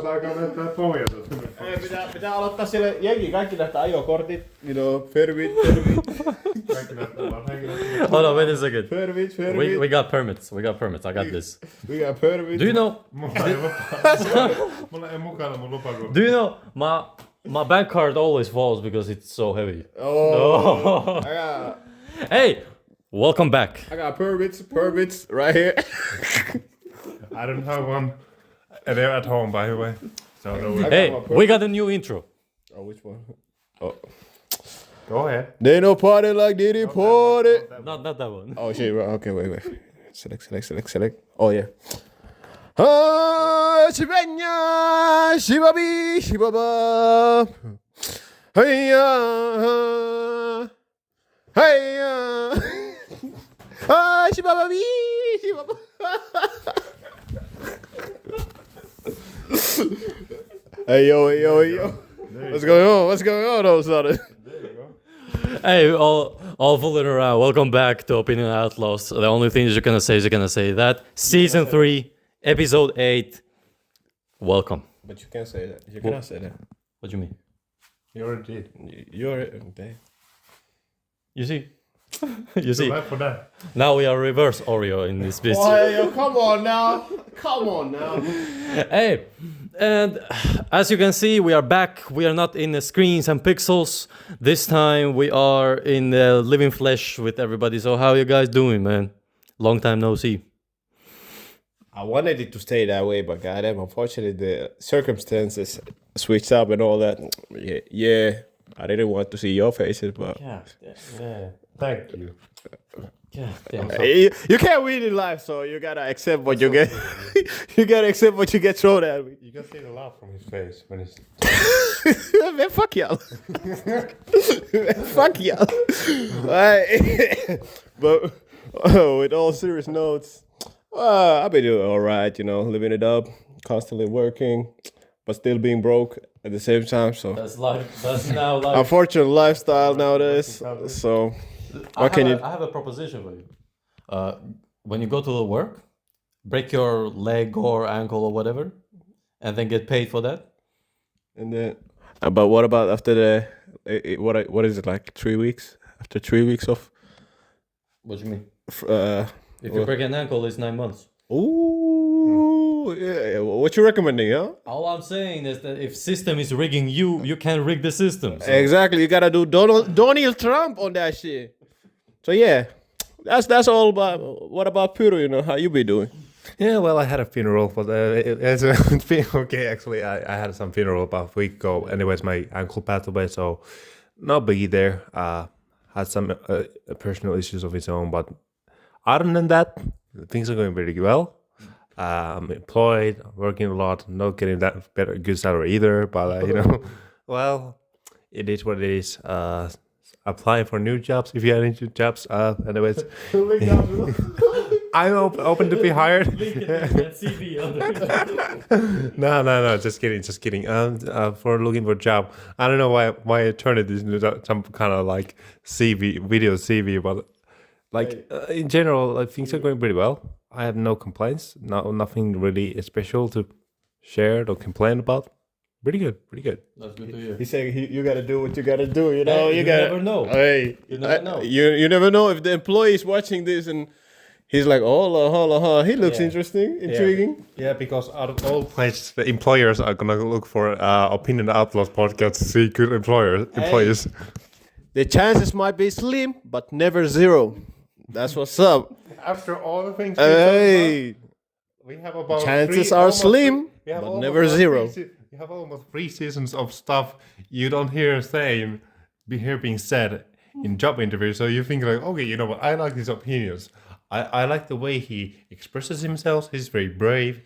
Aika näyttää pohjata. Pitää aloittaa siellä jengi. Kaikki näyttää ajokortit. Permit. Kaikki näyttää vaan. Hold on, wait a second. Permit. We got permits. I got this. We got permit. Do you know? Mulla ei mukana mun lupakortti. Do you know my bank card always falls because it's so heavy. Oh. Hey, welcome back. I got permits right here. I don't have one. And they're at home, by the way. So no worries. Hey, we got a new intro. Oh, which one? Oh. Go ahead. They no party like Diddy party. Not that one. Oh shit, right. Okay, wait. Select. Oh yeah. Ah, Shibenya, Shibabi, Shibaba. Hey-ya. Ah, Shibabi, Shibaba. Hey yo. What's going on, though, son? There you go. Hey, all fooling around. Welcome back to Opinion Outlaws. The only thing you're gonna say that. Season 3, episode 8. Welcome. But you can't say that. You cannot say that. What do you mean? You already did. You're You see? Too for that. Now we are reverse Oreo in this bitch. Oh, yo, come on now. Hey, and as you can see, we are back. We are not in the screens and pixels. This time we are in the living flesh with everybody. So how you guys doing, man? Long time no see. I wanted it to stay that way, but goddamn, unfortunately, the circumstances switched up and all that. Yeah. I didn't want to see your faces, but Yeah. Thank you. Yeah. Damn. you can't win in life, so you gotta accept what you get. You gotta accept what you get thrown at me. You can see the laugh from his face when he's... Man, fuck y'all. Fuck y'all. Alright. But with all serious notes, I've been doing alright, living it up, constantly working, but still being broke at the same time. So That's life. That's now life. unfortunate lifestyle nowadays. So what can you? I have a proposition for you. When you go to the work, break your leg or ankle or whatever, and then get paid for that. And then, but what about after the? What is it like? 3 weeks? After 3 weeks of? What do you mean? If you well- break an ankle, it's 9 months. Ooh, yeah. What you recommending, huh? All I'm saying is that if system is rigging you, you can rig the system. So. Exactly. You gotta do Donald Trump on that shit. So yeah, that's all about. What about Pyro? How you be doing? Yeah, well, I had a funeral, but it's been okay. Actually, I had some funeral about a week ago. Anyways, my uncle passed away, so not biggie there. Had some personal issues of his own, but other than that, things are going pretty well. I'm employed, working a lot, not getting that good salary either. But well, it is what it is. Applying for new jobs if you are into jobs. Anyways, I'm open to be hired. No, just kidding. For looking for a job, I don't know why I turned it into some kind of like video CV, but like in general, things are going pretty well. I have no complaints. Nothing really special to share or complain about. Pretty good. That's good to hear. He said you gotta do what you gotta do. Hey, you gotta. never know. Hey, You never know. You never know if the employee is watching this and he's like, oh, he looks Yeah. intriguing. Yeah, because out of all places, the employers are gonna look for Opinion Outlaws podcast to see good employees. The chances might be slim, but never zero. That's what's up. After all the things we have about Chances are slim, we have but almost never like zero. We have almost 3 seasons of stuff you don't hear being said in job interviews. So you think like, okay, you know what? I like his opinions. I like the way he expresses himself. He's very brave.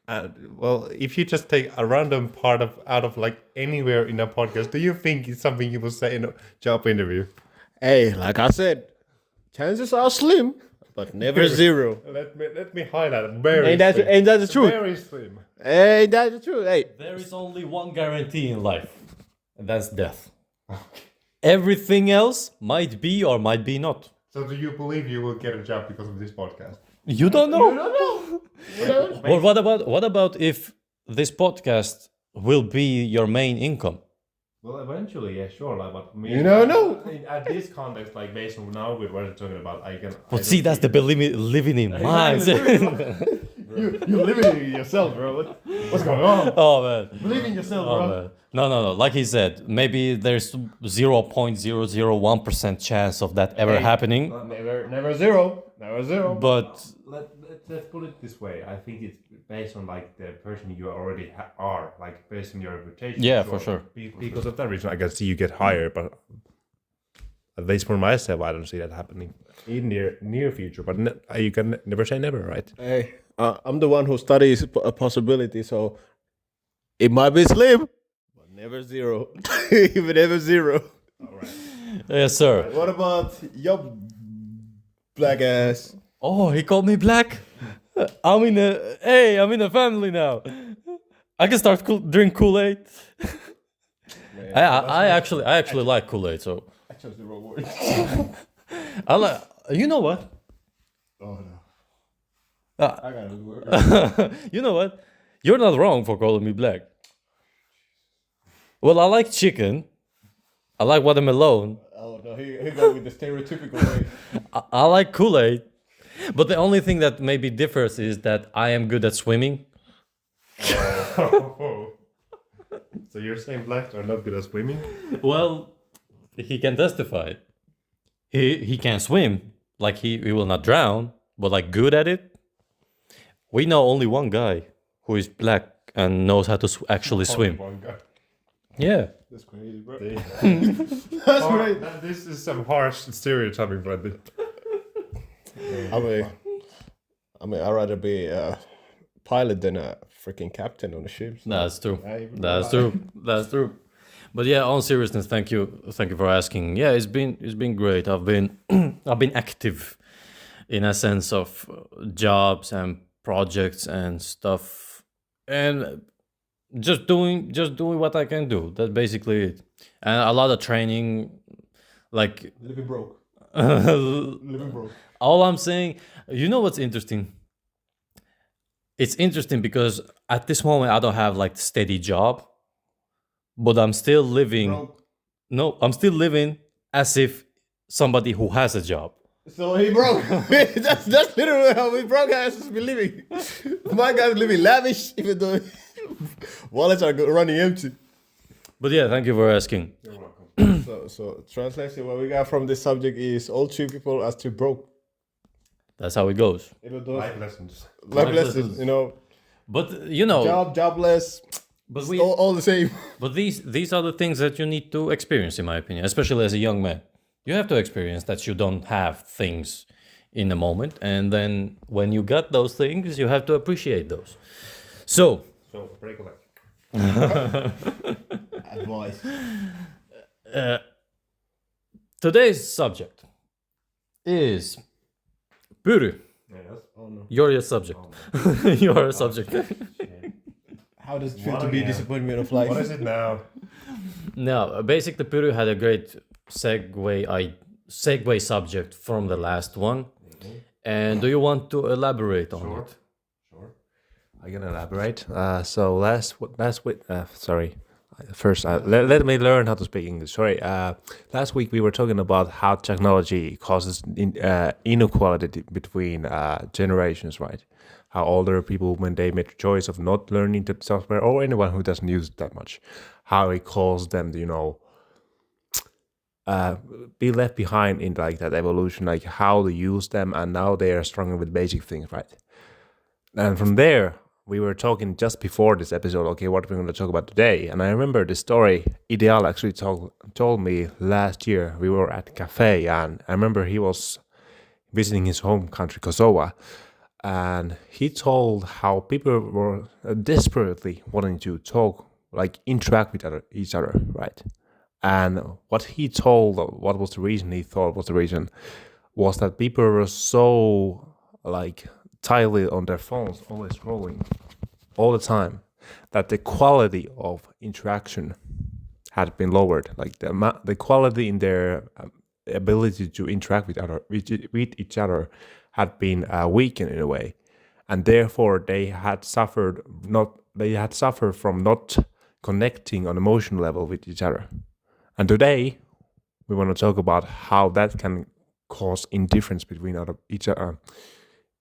Well, if you just take a random part out of like anywhere in a podcast, do you think it's something you will say in a job interview? Hey, like I said, chances are slim, but never zero. Let me highlight. Very Ain't that the truth? Very slim. Ain't that the truth? Hey, There is only one guarantee in life, and that's death. Everything else might be or might be not. So do you believe you will get a job because of this podcast? You don't know. you don't know. Well, what about if this podcast will be your main income. Well, eventually, yeah, sure. Like, but me, You never know. At this context, like based on now we're talking about, I can. But see, that's the living in minds. You're living it yourself, bro. What's going on? Oh man. Believe in yourself, Oh bro. man. No. Like he said, maybe there's 0.001% chance of that ever happening. Never zero. Never zero. But Let's put it this way. I think it's based on like the person you already are, like based on your reputation. Yeah, for sure. Because of that reason, I can see you get higher, but at least for myself, I don't see that happening in near future. But you can never say never, right? Hey, I'm the one who studies a possibility, so it might be slim, but never zero. Even never zero. All right. yes, sir. What about your black ass? Oh, he called me black. I'm in a family now. I can start drink Kool-Aid. I actually like Kool-Aid, so I chose the wrong word. I like. You know what? Oh no. Uh, I got it word. You know what? You're not wrong for calling me black. Well, I like chicken. I like watermelon. Oh no, he got with the stereotypical way. I like Kool-Aid. But the only thing that maybe differs is that I am good at swimming. So you're saying blacks are not good at swimming? Well, he can testify. He can swim. Like he will not drown, but like good at it. We know only one guy who is black and knows how to actually swim. One guy. Yeah. That's crazy, bro. That's right. This is some harsh stereotyping, Bradley. I mean, I'd rather be a pilot than a freaking captain on a ship. So. That's true. I- That's true. That's true. But yeah, on seriousness, thank you for asking. Yeah, it's been great. I've been active in a sense of jobs and projects and stuff, and just doing what I can do. That's basically it. And a lot of training, like Living broke. all Living broke. I'm saying. You know what's interesting? It's interesting because at this moment I don't have like steady job, but I'm still living. Broke. No, I'm still living as if somebody who has a job. So he broke. that's literally how we broke asses be living. My guy's living lavish, even though wallets are running empty. But yeah, thank you for asking. You're welcome. So translation, what we got from this subject is all three people are still broke. That's how it goes. Even though Life lessons. life Life lessons, lessons. you know, But you know, jobless, but all the same. but these are the things that you need to experience, in my opinion, especially as a young man. You have to experience that you don't have things in the moment, and then when you got those things, you have to appreciate those. So So break a leg. Advice. today's subject is Pyry. Yes. Oh no. You're your subject. You're a subject. How does it feel What to be again? disappointment of life? What is it now? Now, basically, Pyry had a great segue subject from the last one. And do you want to elaborate on Sure. it? Sure. I can elaborate. So last week, sorry. First, let me learn how to speak English. Sorry. Last week we were talking about how technology causes inequality between generations, right? How older people, when they make the choice of not learning the software, or anyone who doesn't use it that much, how it causes them to, be left behind in like that evolution, like how to use them, and now they are struggling with basic things, right? And from there, we were talking just before this episode, okay, what we're going to talk about today. And I remember the story Ideal actually told me last year. We were at a cafe, and I remember he was visiting his home country, Kosovo, and he told how people were desperately wanting to talk, like interact with each other, right? And what he told, what was the reason he thought was the reason, was that people were so like tightly on their phones, always scrolling all the time, that the quality of interaction had been lowered. Like the quality in their ability to interact with each other had been weakened in a way. and therefore they had suffered from not connecting on emotional level with each other. And today we want to talk about how that can cause indifference between each other,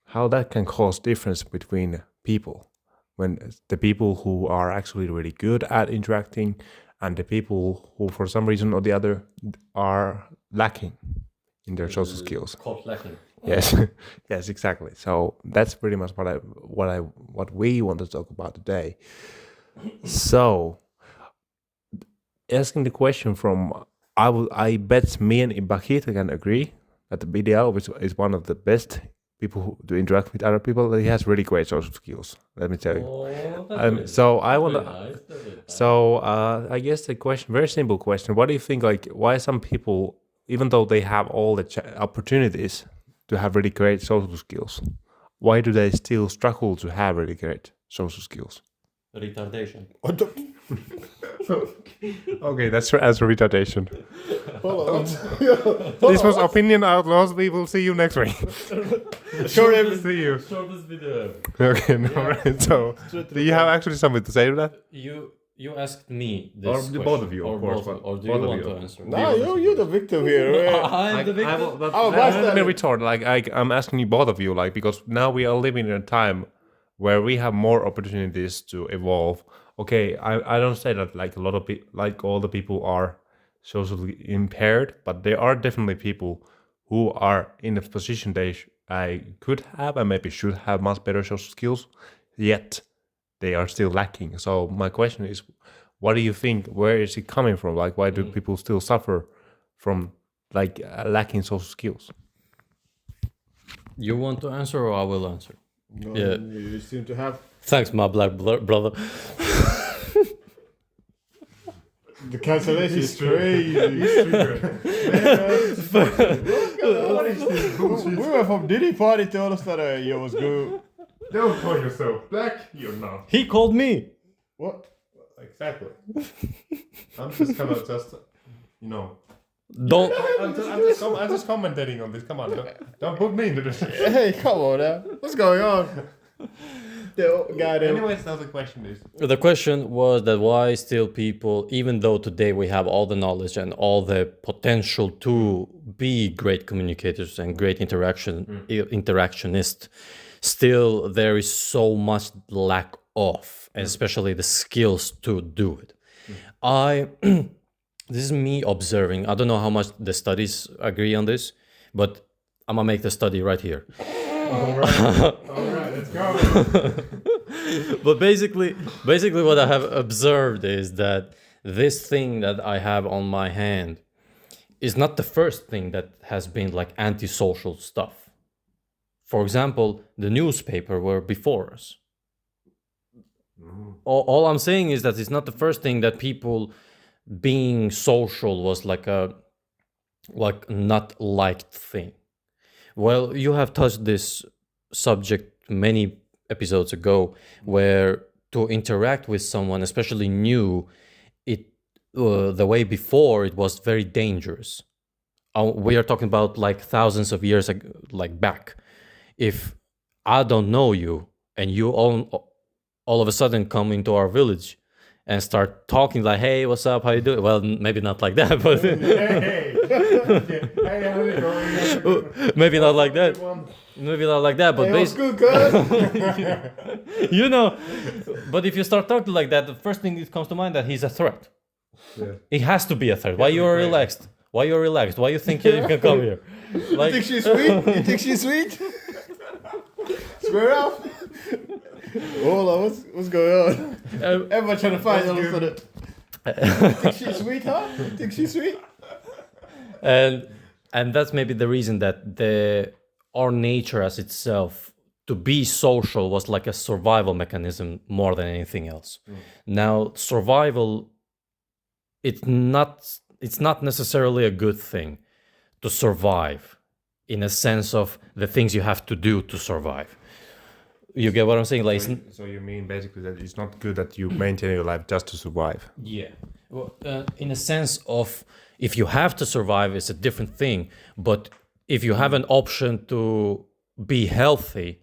how that can cause difference between people, when the people who are actually really good at interacting and the people who for some reason or the other are lacking in their social skills. Called lacking. Yes, yes, exactly. So that's pretty much what we want to talk about today. So, asking the question from, I bet me and Ibakita can agree that the BDL is one of the best people who to interact with other people. He has really great social skills. Let me tell you. So I want to. So I guess the question, very simple question. What do you think? Like, why some people, even though they have all the opportunities to have really great social skills, why do they still struggle to have really great social skills? Retardation. Okay, that's as retardation. Hold on. This was Opinion Outlaws. We will see you next week. See you. Shortest video. Okay, right. So, do you have actually something to say to that? You asked me this Or question. both of you, of or course, both, but or do both you of want you. to answer? No, you're the victim here. I'm the victim. Let me retort. Like I'm asking you both of you, like, because now we are living in a time where we have more opportunities to evolve. Okay, I don't say that like a lot of like all the people are socially impaired, but there are definitely people who are in a position I could have and maybe should have much better social skills, yet they are still lacking. So my question is, what do you think? Where is it coming from? Like, why do people still suffer from like lacking social skills? You want to answer or I will answer? No, Yeah. You seem to have Thanks, my black brother. the cancellation is crazy. What is this bullshit? We went from Diddy party to all of a sudden, yo, what's good? Don't call yourself black. You're not. He called me. What? Exactly. I'm just kind of Don't. I'm just commentating on this. Come on, don't put me into this. Hey, come on now. What's going on? Anyways, now the question is. The question was that why still people, even though today we have all the knowledge and all the potential to be great communicators and great interactionists, still there is so much lack of, and especially the skills to do it. This is me observing. I don't know how much the studies agree on this, but I'm gonna make the study right here. All right, let's go. But basically what I have observed is that this thing that I have on my hand is not the first thing that has been like antisocial stuff. For example, the newspaper were before us. All I'm saying is that it's not the first thing that people being social was like not liked thing. Well, you have touched this subject many episodes ago, where to interact with someone, especially new, the way before it was very dangerous. We are talking about like thousands of years like back. If I don't know you and you all of a sudden come into our village and start talking like, hey, what's up, how you doing? Well, maybe not like that, but Hey, how's it going? maybe not like that. Maybe not like that, but Hey, what's good, cuz? But if you start talking like that, the first thing that comes to mind that he's a threat. Yeah. He has to be a threat. Why you are relaxed? Why you're relaxed? Why you think you can come here? Like, You think she's sweet? You think she's sweet? Swear off. Hold on, what's going on? Everybody trying to find all of a sudden. You think she's sweet, huh? You think she's sweet? and that's maybe the reason that our nature as itself to be social was like a survival mechanism more than anything else. Now survival, it's not necessarily a good thing to survive in a sense of the things you have to do to survive. You get what I'm saying? Like, So you mean basically that it's not good that you maintain your life just to survive? yeah. Well, in a sense of if you have to survive, it's a different thing. But if you have an option to be healthy,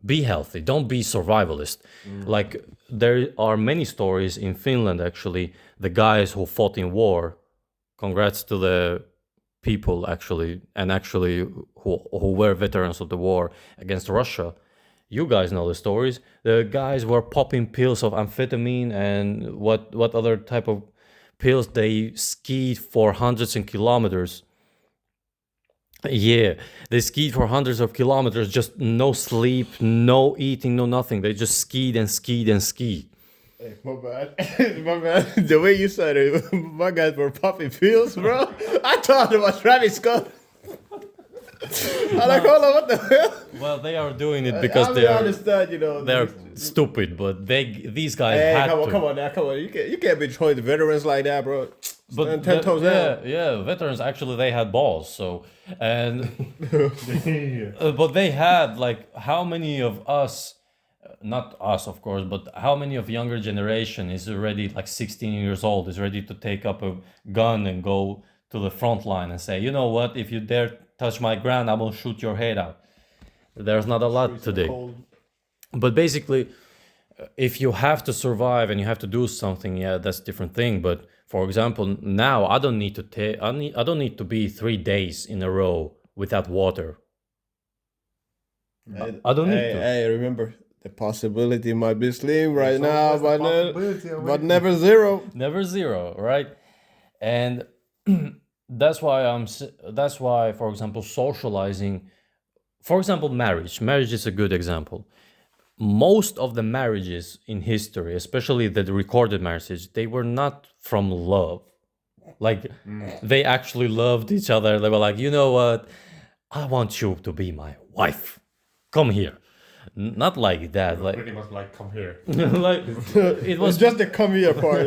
be healthy, don't be survivalist. Like there are many stories in Finland, actually, the guys who fought in war. Congrats to the people actually, and actually who were veterans of the war against Russia. You guys know the stories. The guys were popping pills of amphetamine and what other type of pills. They skied for hundreds of kilometers. Yeah, they skied for hundreds of kilometers, just no sleep, no eating, no nothing. They just skied and skied and skied. Hey, my bad. My bad. The way you said it, my guys were popping pills, bro. I thought it was Travis Scott. I'm like, hold on, what the hell? Well, they are doing it because I understand, they're stupid, but these guys Hey, had come on, to. come on now, come on. You can't be throwing the veterans like that, bro. But Stand 10 toes down. yeah, veterans actually they had balls. So and but they had like how many of us, not us of course, but how many of younger generation is already like 16 years old, is ready to take up a gun and go to the front line and say, you know what, if you dare touch my ground, I will shoot your head out. There's not a lot today. But basically, if you have to survive and you have to do something, yeah, that's a different thing. But for example, now I don't need to take. I don't need to be 3 days in a row without water. I don't need to. Hey, remember, the possibility might be slim right now, always a possibility, but never zero. Never zero, right? And that's why, for example, socializing, for example, marriage is a good example. Most of the marriages in history, especially the recorded marriages, they were not from love. Like they actually loved each other. They were like, you know what, I want you to be my wife, come here. Not like that, like Pretty much like, come here. like it was It's just the come here part.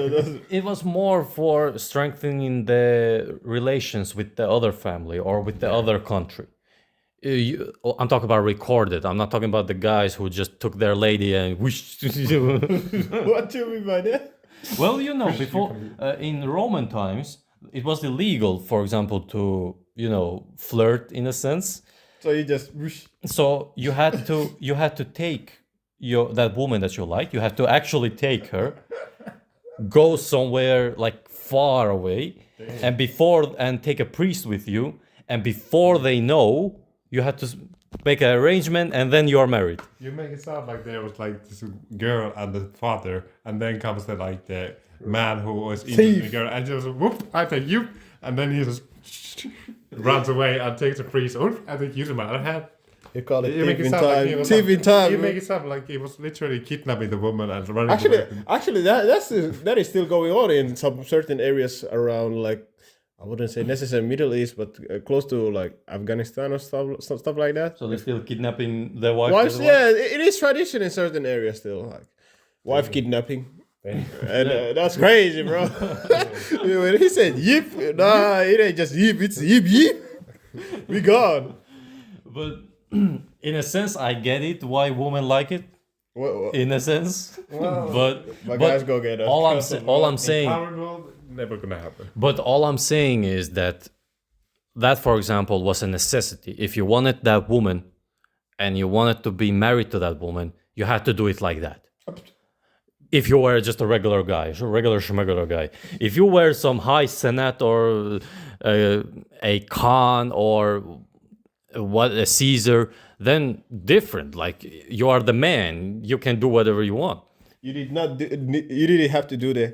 it was more for strengthening the relations with the other family or with the other country. I'm talking about recorded. I'm not talking about the guys who just took their lady and whoosh. What do you mean by that? Well, you know, before in Roman times, it was illegal, for example, to flirt in a sense. So you just So you had to take that woman that you like. You had to actually take her, go somewhere like far away, and take a priest with you. And before they know, you had to make an arrangement, and then you are married. You make it sound like there was like this girl and the father, and then comes the man who was eating the girl, and just whoop, I take you, and then he just runs away and takes the priest. Oh, I think use my other hand. You call it You make thief it in sound like he time. was Thief in time. You make it sound like he was literally kidnapping the woman and running away. Actually, that is still going on in some certain areas around, like, I wouldn't say necessarily Middle East, but close to like Afghanistan or stuff like that. So they're still kidnapping their wife. Wives, yeah, it is tradition in certain areas still, like wife kidnapping. And that's crazy, bro. When he said yip, nah, it ain't just yip, it's yip yip. We gone. But in a sense, I get it why women like it. What? In a sense, but guys go get us. all I'm saying. Power world, never gonna happen. But all I'm saying is that, for example, was a necessity. If you wanted that woman and you wanted to be married to that woman, you had to do it like that. If you were just a regular guy, regular schmegular guy. If you were some high senate or a Khan or a Caesar, then different. Like you are the man, you can do whatever you want. You didn't have to do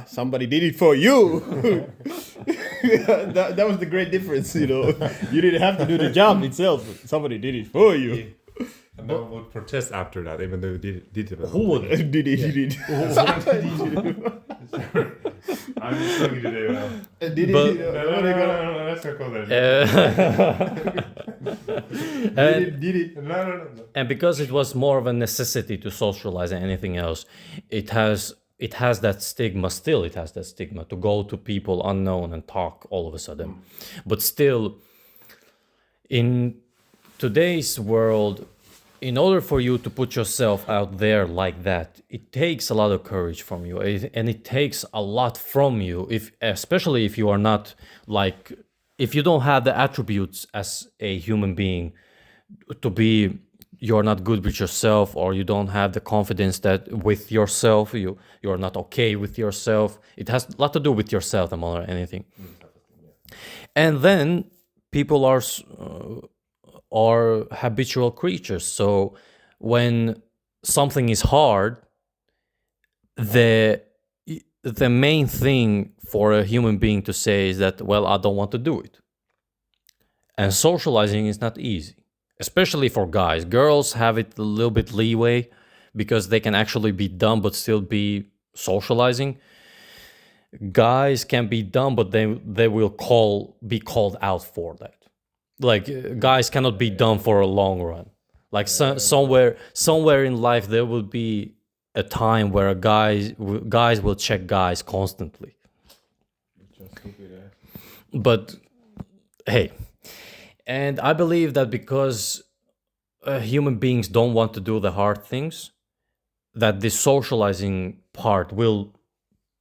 somebody did it for you. that was the great difference, You didn't have to do the job itself. Somebody did it for you. And no one would protest after that, even though you did it. Who would? Did it. I'm just looking today, man. But- No, let's not go there. Did it. No. And because it was more of a necessity to socialize than anything else, it has that stigma. Still, it has that stigma to go to people unknown and talk all of a sudden. But still, in today's world, in order for you to put yourself out there like that, it takes a lot of courage from you, and it takes a lot from you. Especially if you are not if you don't have the attributes as a human being to you're not good with yourself, or you don't have the confidence that with yourself, you're not okay with yourself. It has a lot to do with yourself more than anything. And then people are habitual creatures. So when something is hard, the main thing for a human being to say is that, well, I don't want to do it. And socializing is not easy, especially for guys. Girls have it a little bit leeway because they can actually be dumb but still be socializing. Guys can be dumb, but they will be called out for that. Like, guys cannot be dumb for a long run. Like, somewhere in life there will be a time where guys will check guys constantly. But hey, and I believe that because human beings don't want to do the hard things, that this socializing part will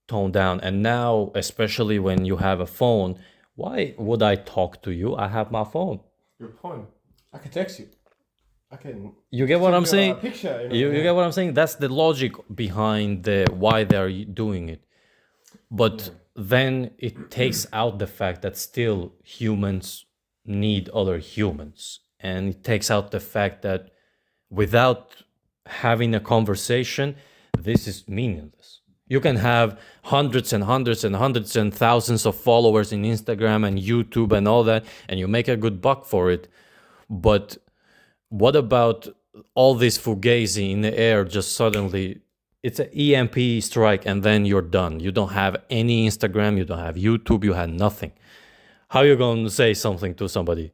tone down. And now, especially when you have a phone, why would I talk to you? I have my phone. Your phone. I can text you. I can. You get what I'm saying? Picture. You get what I'm saying? That's the logic behind why they're doing it. But then it takes out the fact that still humans need other humans. And it takes out the fact that without having a conversation, this is meaningless. You can have hundreds and hundreds and hundreds and thousands of followers in Instagram and YouTube and all that, and you make a good buck for it. But what about all this fugazi in the air? Just suddenly, it's an EMP strike, and then you're done. You don't have any Instagram, you don't have YouTube, you have nothing. How are you going to say something to somebody?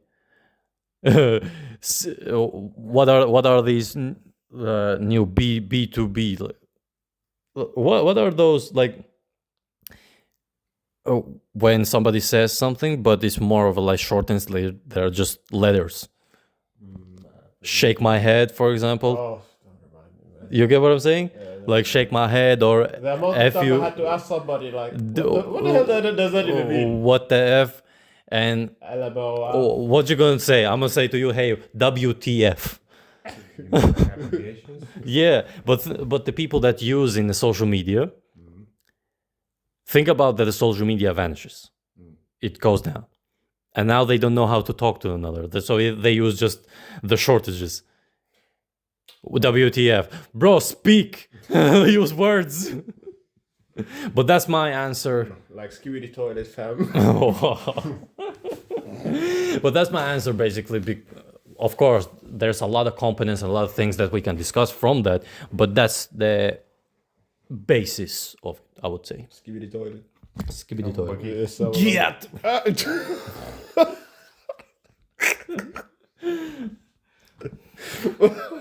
What are these new B2B? What are those, like, when somebody says something, but it's more of a like shortened, they're just letters. Shake my head, for example. Oh, don't remind me, man. You get what I'm saying? Like shake my head, or The amount of F time you. I had to ask somebody, like, what the hell does that even mean? What the F? And LMAO. what you gonna say? I'm gonna say to you, hey, WTF. Abbreviations? Yeah, but the people that use in the social media, think about that the social media vanishes. It goes down. And now they don't know how to talk to another. So they use just the shortages. WTF. Bro, speak. Use words. But that's my answer. Like Skibidi Toilet, fam. But that's my answer, basically. Of course, there's a lot of components and a lot of things that we can discuss from that. But that's the basis of it, I would say. Skibidi Toilet. Skibidi toilet. Get!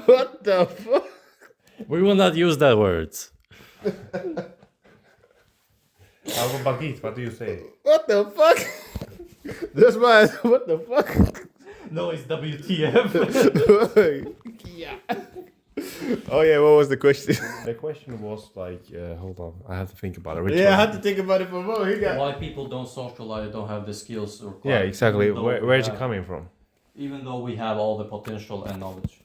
What the fuck? We will not use that words. Bagit, what do you say? What the fuck? That's my. What the fuck? No, it's WTF. Yeah. Oh yeah, what was the question? The question was like, hold on, I have to think about it. Yeah, I had to think about it for more. Why people don't socialize, don't have the skills or Yeah, exactly. even though Where's we it have- coming from? Even though we have all the potential and knowledge.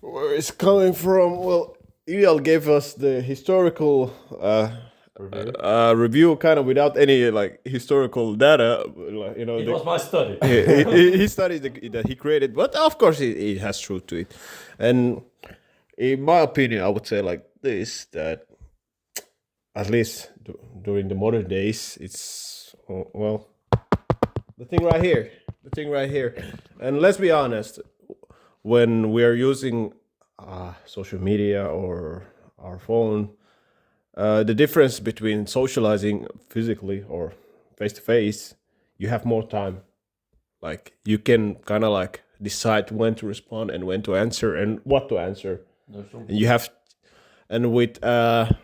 Where it's coming from? Well, Ilial gave us the historical review, kind of without any like historical data. Like, you know, It was my study. he studied that he created, but of course it has truth to it. And in my opinion, I would say like this, that at least during the modern days, it's well, the thing right here. And let's be honest, when we are using social media or our phone, the difference between socializing physically or face to face, you have more time. Like you can kind of like decide when to respond and when to answer and what to answer. And you have, and with and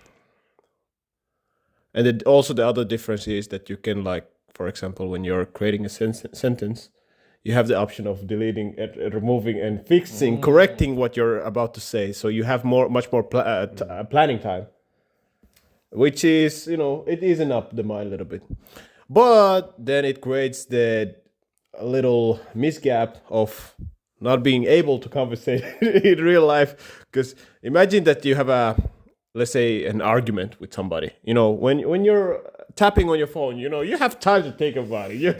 then also the other difference is that you can, like, for example, when you're creating a sentence, you have the option of deleting and removing and fixing, correcting what you're about to say. So you have much more planning time, which is, you know, it isn't up the mind a little bit. But then it creates the little misgap of not being able to conversate in real life. Because imagine that you have let's say, an argument with somebody. You know, when you're tapping on your phone, you know, you have time to think about it. You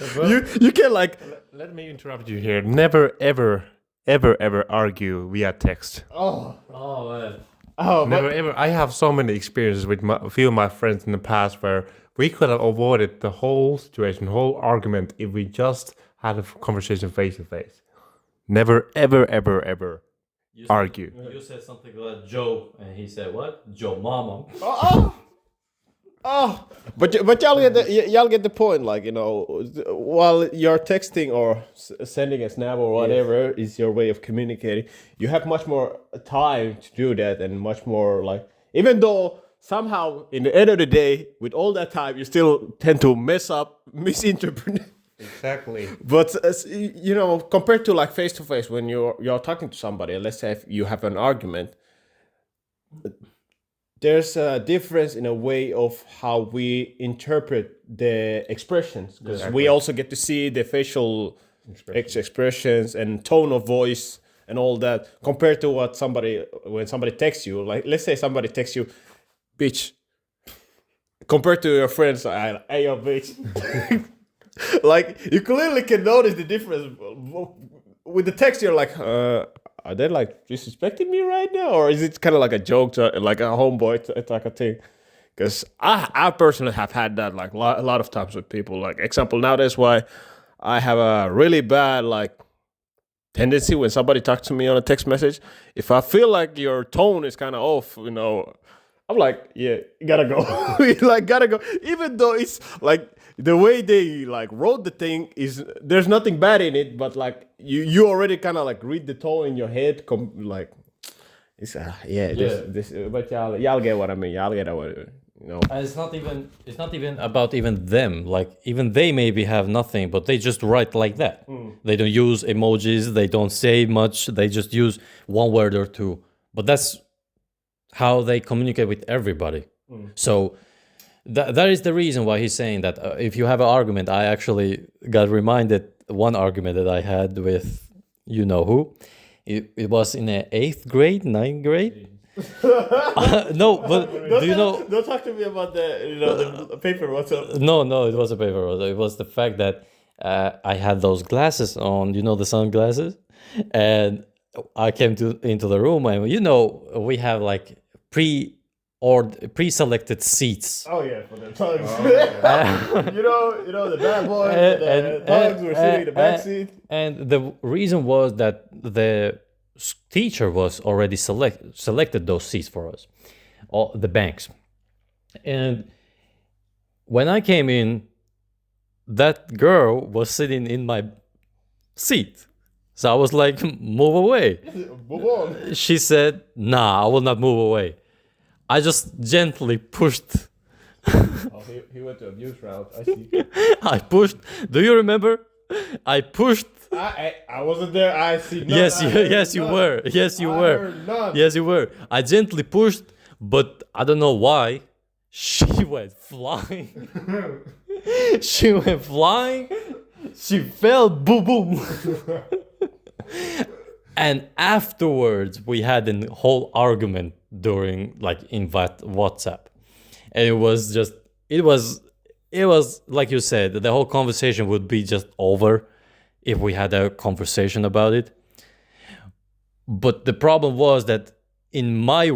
can like. Let me interrupt you here. Never, ever argue via text. Oh, man. oh, Never, ever. I have so many experiences with a few of my friends in the past where we could have avoided the whole situation, whole argument, if we just had a conversation face to face. Never, ever argue. You said something about Joe, and he said what? Joe Mama. Oh, but y'all get the point. Like, you know, while you're texting or sending a snap or whatever is your way of communicating, you have much more time to do that, and much more like, even though somehow in the end of the day, with all that time, you still tend to misinterpret. Exactly. But you know, compared to like face to face, when you're talking to somebody, let's say if you have an argument. There's a difference in a way of how we interpret the expressions, because we also get to see the facial expressions and tone of voice and all that, compared to when somebody texts you. Like, let's say somebody texts you, bitch, compared to your friends, hey, yo, bitch. Like, you clearly can notice the difference. With the text, you're like, are they like disrespecting me right now, or is it kind of like a joke, like a homeboy type of thing? Because I personally have had that like a lot of times with people. Like, example, now that's why I have a really bad like tendency when somebody talks to me on a text message. If I feel like your tone is kind of off, you know, I'm like, yeah, you gotta go. Like, gotta go. Even though it's like the way they like wrote the thing is, there's nothing bad in it, but like you already kind of like read the tone in your head. Like, it's this. But y'all get what I mean. Y'all get what, you know. And it's not even about even them. Like, even they maybe have nothing, but they just write like that. They don't use emojis. They don't say much. They just use one word or two. But that's how they communicate with everybody. So that is the reason why he's saying that if you have an argument. I actually got reminded one argument that I had with you know who. It was in the 8th grade, 9th grade. No, but do you know? Don't talk to me about the paper. What's up? No, it was a paper. It was the fact that I had those glasses on, you know, the sunglasses, and I came into the room, and you know, we have like pre-selected seats. Oh yeah, for the tongues. you know the bad boys, the tongues were sitting in the back seat. And the reason was that the teacher was already selected those seats for us, all the banks. And when I came in, that girl was sitting in my seat. So I was like, move away. Move on. She said, nah, I will not move away. I just gently pushed. Oh, he went to abuse route. I see. I pushed. Do you remember? I pushed. I wasn't there. I see. None. Yes, you were. Yes, you were. Yes, you were. I gently pushed, but I don't know why. She went flying. She went flying. She fell. Boom, boom. And afterwards, we had a whole argument during like in WhatsApp, and it was like you said, the whole conversation would be just over if we had a conversation about it. But the problem was that in my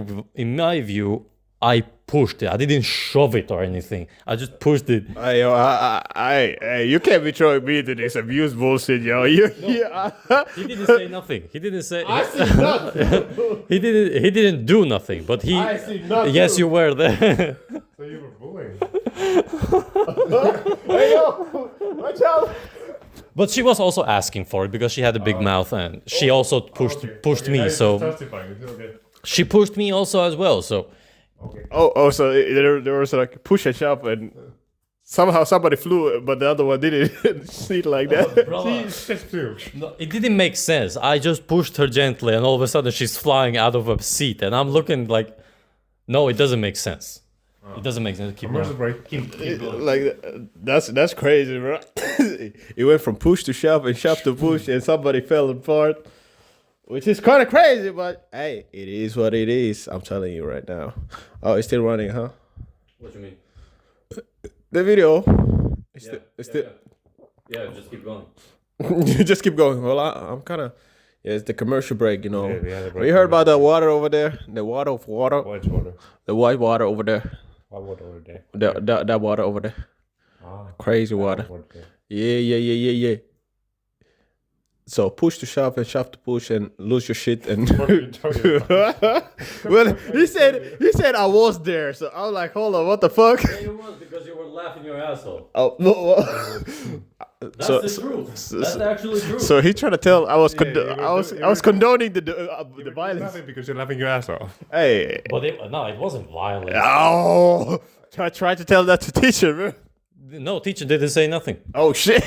view, I pushed it. I didn't shove it or anything. I just pushed it. You can't be throwing me to this abuse bullshit, yo. He didn't say nothing. He didn't say. I see nothing. He didn't do nothing. But he. I see nothing. Yes, you were there. So you were bullying. Hey yo, watch out. But she was also asking for it because she had a big mouth, and she also pushed me. So she pushed me also as well. So. Okay. So there was like push and shove, and somehow somebody flew, but the other one didn't see it like that. No, it didn't make sense. I just pushed her gently, and all of a sudden she's flying out of a seat, and I'm looking like, no, it doesn't make sense. It doesn't make sense. Keep going. Like that's crazy, bro. It went from push to shove and shove to push, and somebody fell apart. which is kind of crazy, but hey, it is what it is. I'm telling you right now. Oh, it's still running, huh? What do you mean? The video. It's still. Yeah, just keep going. You just keep going. Well, I'm kind of. Yeah, it's the commercial break, you know. Yeah, we had a break. We heard about the water over there. The water of water. White water. The white water over there. White water over there. That water over there. Ah, Crazy water. Yeah. So push to shove and shove to push and lose your shit and. Well, he said I was there, so I was like, hold on, what the fuck? Yeah, you was because you were laughing your asshole. Oh no. That's the truth. That's actually true. So he trying to tell I was condoning the violence. Laughing because you're laughing your ass off. Hey. But it wasn't violent. Oh. I tried to tell that to teacher, man. No, teacher didn't say nothing. Oh shit.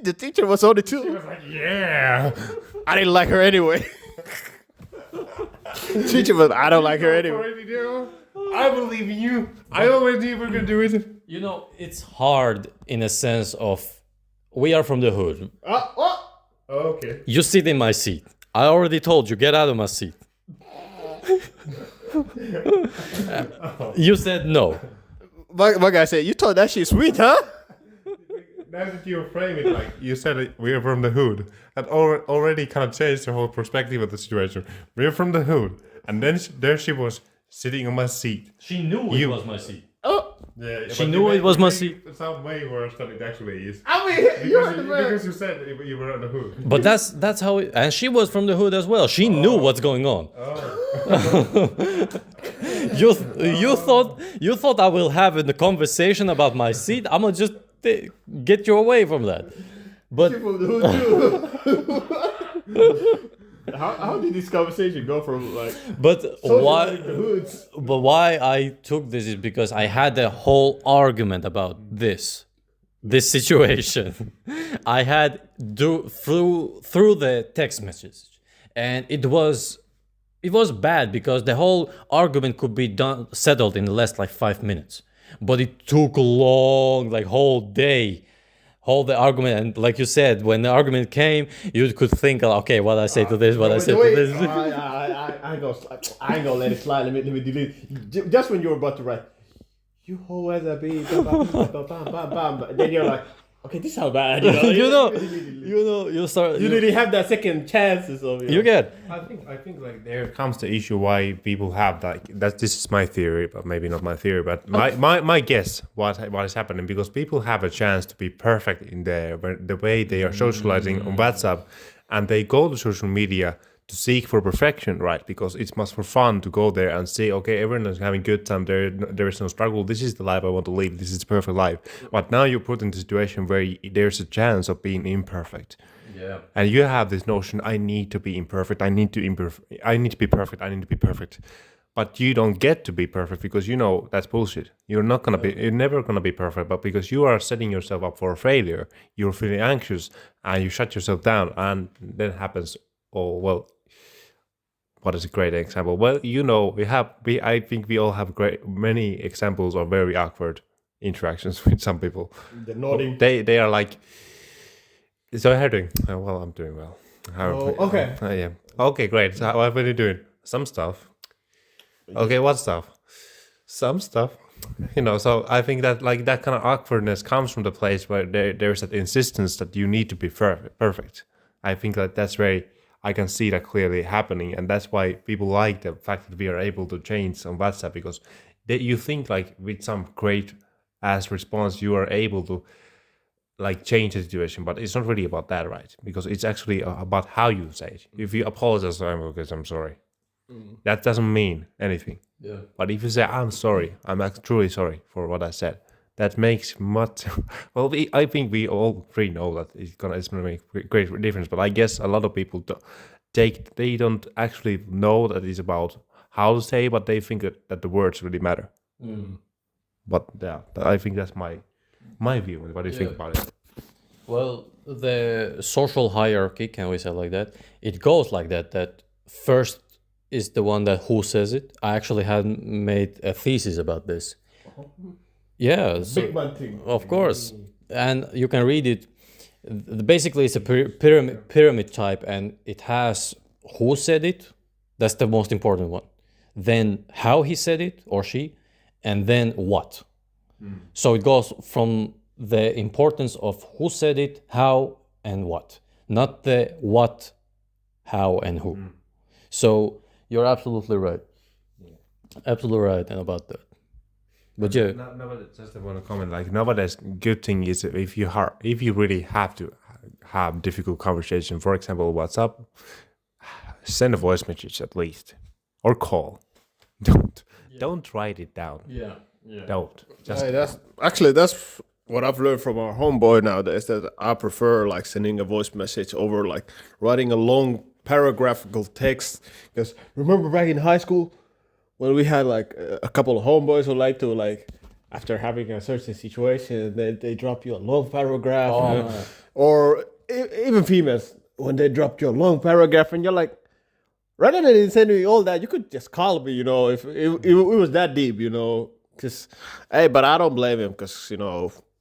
The teacher was on it too. He was like, yeah. I didn't like her anyway. Teacher was, I don't like her anyway. I believe in you. I always knew you were gonna do it. You know, it's hard in a sense of we are from the hood. Okay. You sit in my seat. I already told you, get out of my seat. You said no. My guy said, you told that shit sweet, huh? Now that you frame it like you said, we're from the hood, that already kind of changed the whole perspective of the situation. We're from the hood, and then there she was sitting on my seat. She knew it was my seat. Oh. Yeah, She knew it was my seat. It sounds way worse than it actually is. I mean, Because you said you were on the hood. But that's how it, and she was from the hood as well. She knew what's going on. You thought I will have a conversation about my seat. I'm gonna just get you away from that. But how did this conversation go from like? But why I took this is because I had a whole argument about this situation. I had through the text message, and it was bad because the whole argument could be settled in less like 5 minutes, but it took long, like whole day. Hold the argument, and like you said, when the argument came, you could think, okay, what I say to this, what I say to this. I ain't gonna let it slide. Let me delete. Just when you were about to write, you hoe as a bee, then you're like, okay, this is how bad. You know, you start. You didn't have that second chances of you get. I think like there comes the issue why people have that. This is my theory, but maybe not my theory, but my guess what is happening, because people have a chance to be perfect in the way they are socializing on WhatsApp, and they go to social media to seek for perfection, right? Because it's much more fun to go there and say, okay, everyone is having good time. There is no struggle. This is the life I want to live. This is the perfect life. But now you're put in a situation where there's a chance of being imperfect. Yeah. And you have this notion, I need to be imperfect. I need to be perfect. I need to be perfect. But you don't get to be perfect because you know that's bullshit. You're never gonna be perfect. But because you are setting yourself up for failure, you're feeling anxious and you shut yourself down, and then happens. Oh well. What is a great example? Well, you know, I think we all have many examples of very awkward interactions with some people. The nodding. They are like, so how are you doing? Oh, well, I'm doing well. Okay. Yeah. Okay, great. So what are you doing? Some stuff. Okay, what stuff? Some stuff. You know, so I think that like that kind of awkwardness comes from the place where there's that insistence that you need to be perfect. I think that that's very. I can see that clearly happening, and that's why people like the fact that we are able to change on WhatsApp, because you think like with some great ass response you are able to like change the situation, but it's not really about that, right? Because it's actually about how you say it. If you apologize, I'm sorry, that doesn't mean anything. Yeah. But if you say I'm sorry, I'm truly sorry for what I said, that makes much. Well, I think we all three know that it's gonna make a great difference. But I guess a lot of people they don't actually know that it's about how to say, but they think that the words really matter. But yeah, I think that's my view. What do you think about it? Well, the social hierarchy, can we say like that? It goes like that. That first is the one that who says it. I actually had made a thesis about this. Yeah, so, Big man thing. of course, and you can read it. Basically, it's a pyramid type, and it has who said it, that's the most important one. Then how he said it or she, and then what. So it goes from the importance of who said it, how, and what, not the what, how, and who. So you're absolutely right. Absolutely right about that. But yeah, Nowadays, just want to comment. Like nowadays, good thing is if you really have to have difficult conversation. For example, WhatsApp, send a voice message at least, or call. Don't write it down. yeah. Don't just Hey, that's what I've learned from our homeboy nowadays, that I prefer like sending a voice message over like writing a long paragraphical text. Because remember back in high school when we had like a couple of homeboys who like to like after having a certain situation they drop you a long paragraph, or even females when they dropped you a long paragraph and you're like, rather than sending me all that, you could just call me, if it was that deep, Because, hey, but I don't blame him because,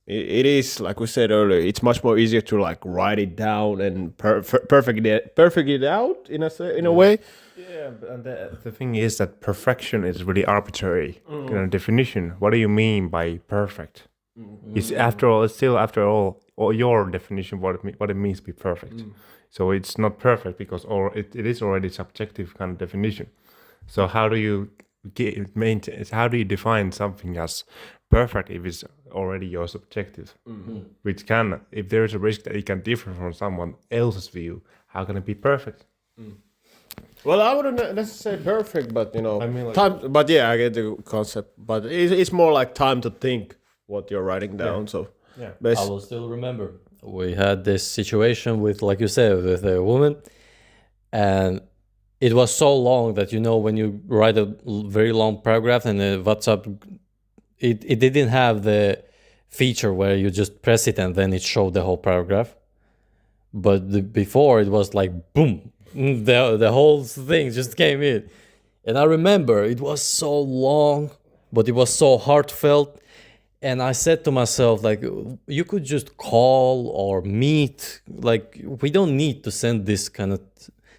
it is, like we said earlier, it's much more easier to, like, write it down and perfect it out in a way. Yeah, and the thing is that perfection is really arbitrary definition. What do you mean by perfect? It's still after all your definition what it means to be perfect. So it's not perfect because it is already subjective kind of definition. So how do you how do you define something as perfect if it's already your subjective? Which can, if there is a risk that it can differ from someone else's view, how can it be perfect? Well, I wouldn't necessarily say perfect, but I mean, like, time. But yeah, I get the concept. But it's more like time to think what you're writing down. Yeah. So Yeah. I will still remember. We had this situation with, like you said, with a woman, and it was so long that when you write a very long paragraph and the WhatsApp, it didn't have the feature where you just press it and then it showed the whole paragraph. But before it was like boom, the whole thing just came in, and I remember it was so long, but it was so heartfelt. And I said to myself, like, you could just call or meet. Like, we don't need to send this kind of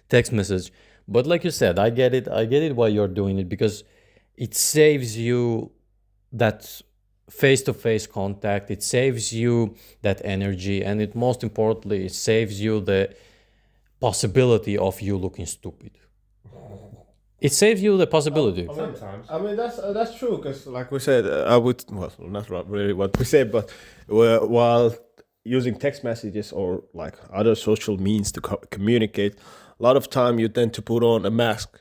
text message. But like you said, I get it. I get it why you're doing it, because it saves you that face-to-face contact. It saves you that energy. And most importantly, it saves you the possibility of you looking stupid. It saves you the possibility. Sometimes. I mean that's true because, like we said, not really what we said, but while using text messages or like other social means to communicate, a lot of time you tend to put on a mask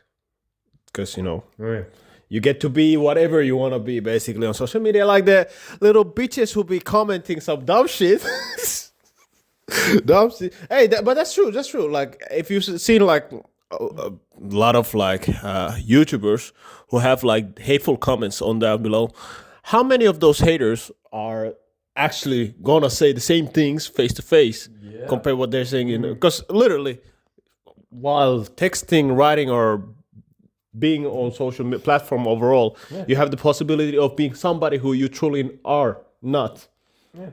because you get to be whatever you want to be basically on social media, like the little bitches who be commenting some dumb shit. Dumb shit. Hey, but that's true. That's true. Like if you've seen like a lot of like YouTubers who have like hateful comments on down below, how many of those haters are actually gonna say the same things face to face compared to what they're saying because literally while texting, writing, or being on social platform overall, you have the possibility of being somebody who you truly are not.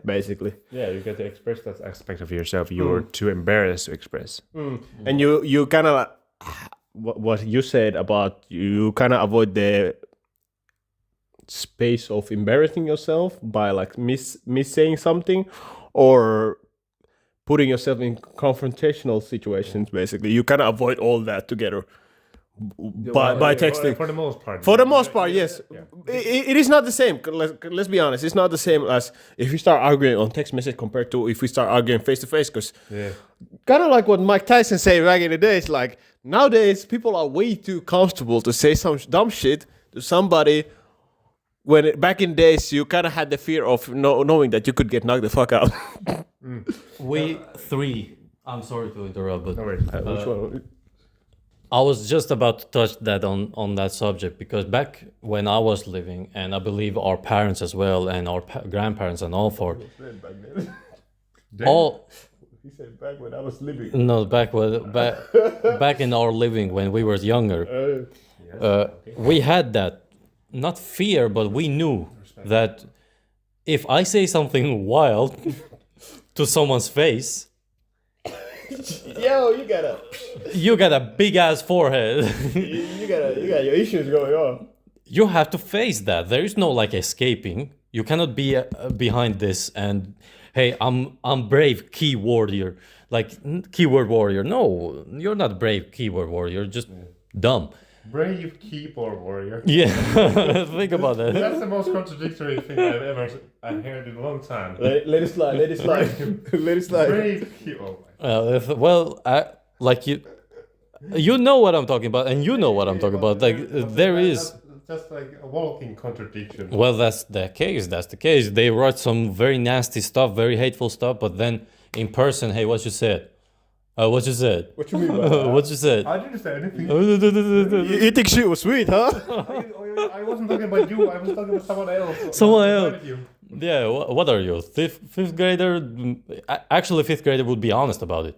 Basically, you get to express that aspect of yourself you were too embarrassed to express. And you kind of what you said about you kind of avoid the space of embarrassing yourself by like miss saying something or putting yourself in confrontational situations. Basically, you kind of avoid all that together by texting. For the most part. For the most part, yes. It is not the same. Let's be honest. It's not the same as if we start arguing on text message compared to if we start arguing face to face. Because kind of like what Mike Tyson said back in the days, like nowadays people are way too comfortable to say some dumb shit to somebody. When back in days you kind of had the fear of knowing that you could get knocked the fuck out. I'm sorry to interrupt, but Which one? I was just about to touch that on that subject, because back when I was living, and I believe our parents as well, and our grandparents and all for all. He said back when I was living. No, back in our living when we were younger, we had that not fear, but we knew that if I say something wild to someone's face, Yo, you got a big ass forehead. you got your issues going on. You have to face that. There is no like escaping. You cannot be behind this and hey, I'm brave key warrior, like keyboard warrior. No, you're not brave keyboard warrior. You're just dumb. Brave keyboard warrior. Yeah, think about that. That's the most contradictory thing I've heard in a long time. Let it slide. Let it slide. Let it slide. Brave keyboard. Well, like you know what I'm talking about, and you know what I'm talking about. Like there is. That's just like a walking contradiction. Well, that's the case. That's the case. They wrote some very nasty stuff, very hateful stuff, but then in person, hey, what you said? What you said? What you mean by that? What you said? I didn't say anything. You think she was sweet, huh? I wasn't talking about you. I was talking about someone else. Someone else. Yeah. What are you? Fifth grader? Actually, fifth grader would be honest about it.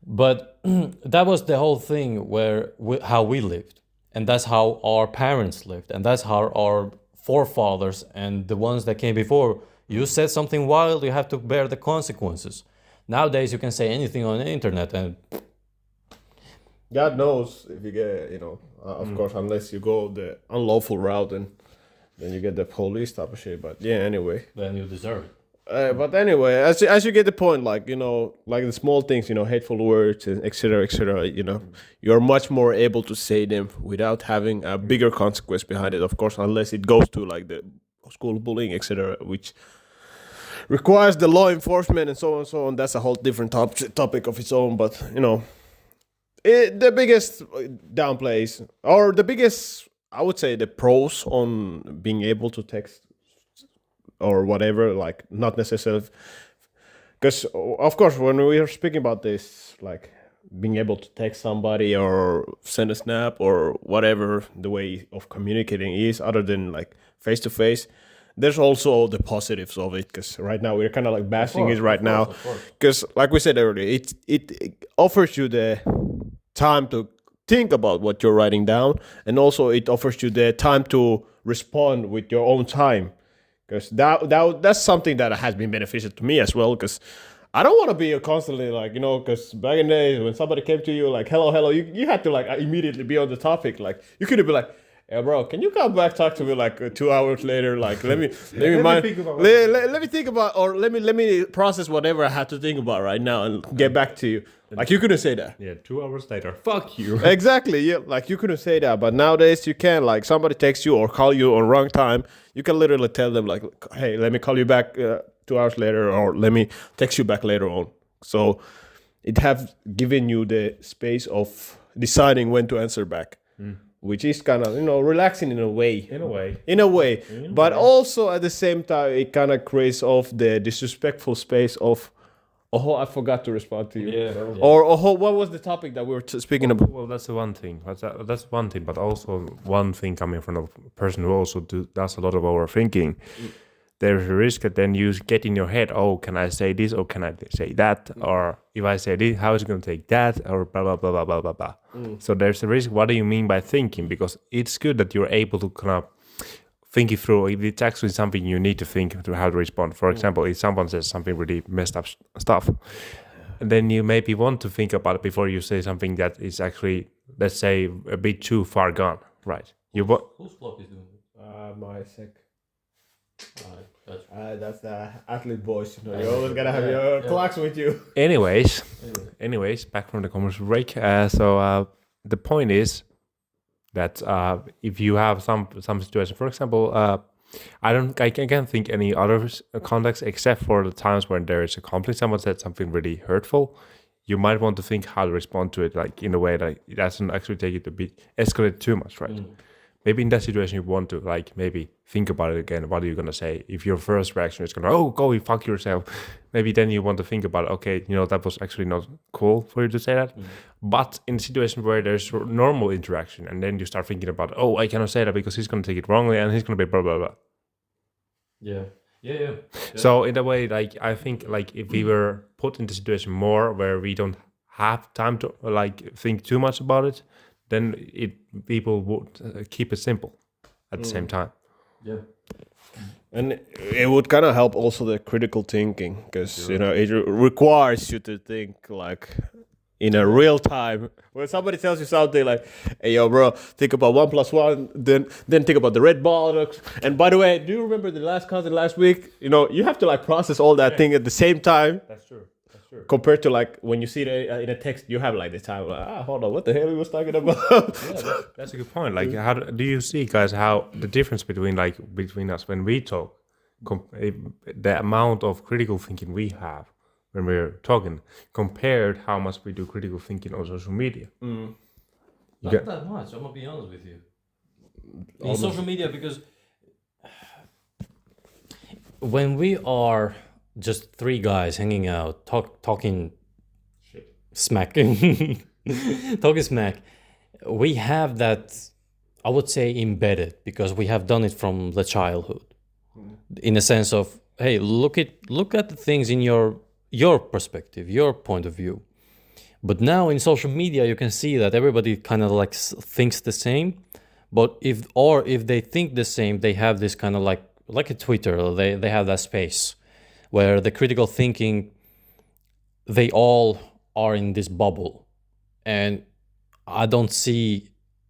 But that was the whole thing where how we lived, and that's how our parents lived, and that's how our forefathers and the ones that came before. You said something wild, you have to bear the consequences. Nowadays, you can say anything on the internet, and God knows if you get, of course, unless you go the unlawful route, and then you get the police type of shit. But yeah, anyway. then you deserve it. But anyway, as you get the point, like like the small things, hateful words, and etc., you're much more able to say them without having a bigger consequence behind it. Of course, unless it goes to like the school bullying, etc., which requires the law enforcement and so on and so on. That's a whole different topic of its own. But the biggest downplays, or the biggest, I would say, the pros on being able to text or whatever, like not necessarily, because of course when we are speaking about this, like being able to text somebody or send a snap or whatever the way of communicating is, other than like face to face, there's also the positives of it, because right now we're kind of like bashing it right now, because like we said earlier, it offers you the time to think about what you're writing down, and also it offers you the time to respond with your own time, because that's something that has been beneficial to me as well, because I don't want to be constantly like, because back in the days when somebody came to you like, hello, you had to like immediately be on the topic. Like you could have been like, yeah, bro, can you come back, talk to me like 2 hours later? Like, let me think about, or let me process whatever I had to think about right now and get back to you. Like, you couldn't say that. Yeah, 2 hours later. Fuck you. Exactly. Yeah, like you couldn't say that. But nowadays you can. Like, somebody texts you or call you on wrong time, you can literally tell them like, hey, let me call you back 2 hours later, or let me text you back later on. So it have given you the space of deciding when to answer back. Which is kind of, relaxing in a way. But also at the same time, it kind of creates off the disrespectful space of, oh, I forgot to respond to you. Yeah. Or, oh, what was the topic that we were speaking about? Well, that's the one thing. That's one thing, but also one thing coming from a person who also does a lot of overthinking. There's a risk that then you get in your head, oh, can I say this or can I say that? Or if I say this, how is it going to take that? Or blah, blah, blah, blah, blah, blah, blah. So there's a risk. What do you mean by thinking? Because it's good that you're able to kind of think it through. If it's actually something you need to think through how to respond. For example, if someone says something really messed up stuff, then you maybe want to think about it before you say something that is actually, let's say, a bit too far gone. Right. Whose clock is doing it? My sec. Gotcha. That's the athlete boys. You always gotta have your clocks with you. Anyways, back from the commercial break. So the point is that if you have some situation, for example, I can't think any other context except for the times when there is a conflict. Someone said something really hurtful. You might want to think how to respond to it, like in a way that it doesn't actually take it a bit escalate too much, right? Maybe in that situation you want to like maybe think about it again. What are you gonna say? If your first reaction is gonna, oh, go fuck yourself, maybe then you want to think about, okay, that was actually not cool for you to say that. But in a situation where there's normal interaction, and then you start thinking about, oh, I cannot say that because he's gonna take it wrongly and he's gonna be blah blah blah. Yeah. So in a way, like I think, like if we were put in the situation more where we don't have time to like think too much about it, then people would keep it simple at the same time. Yeah. And it would kind of help also the critical thinking, because it requires you to think like in a real time. When somebody tells you something like, "Hey, yo, bro, think about 1+1, then think about the red bollocks." And by the way, do you remember the last cousin last week? You know, you have to like process all that thing at the same time. That's true. That's true. Compared to like when you see it in a text, you have like the time. Like, hold on, what the hell he was talking about? That's a good point. Like, how do you see, guys, how the difference between us when we talk, the amount of critical thinking we have when we're talking, compared how much we do critical thinking on social media? Not that much. I'm gonna be honest with you. In social media, because when we are just three guys hanging out, talking smack, talking smack, we have that, I would say, embedded, because we have done it from the childhood, in a sense of, hey, look at the things in your perspective, your point of view. But now in social media, you can see that everybody kind of like thinks the same. But if they think the same, they have this kind of like a Twitter. They have that space where the critical thinking, they all are in this bubble, and I don't see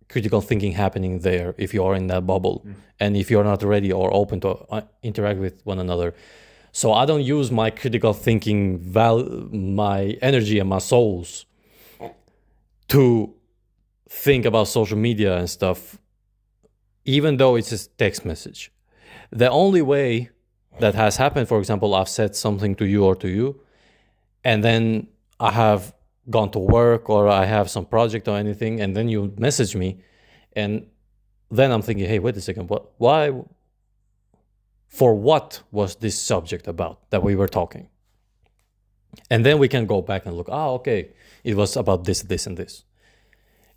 critical thinking happening there if you are in that bubble, and if you're not ready or open to interact with one another. So I don't use my critical thinking, my energy and my souls to think about social media and stuff, even though it's a text message. The only way that has happened, for example, I've said something to you or to you, and then I have gone to work or I have some project or anything, and then you message me, and then I'm thinking, hey, wait a second, why? For what was this subject about that we were talking? And then we can go back and look, okay, it was about this, this, and this.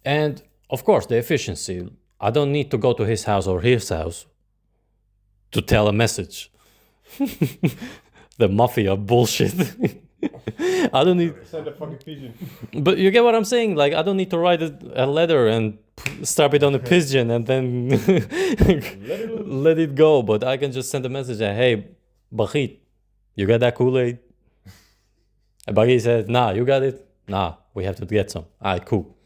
And of course, the efficiency. I don't need to go to his house or his house to tell a message. The mafia bullshit. I don't need. Send a fucking pigeon. But you get what I'm saying? Like, I don't need to write a letter and strap it on a pigeon and then let it go. But I can just send a message that, hey, Bachit, you got that Kool-Aid? And Bachit said, nah, you got it? Nah, we have to get some. All right, cool.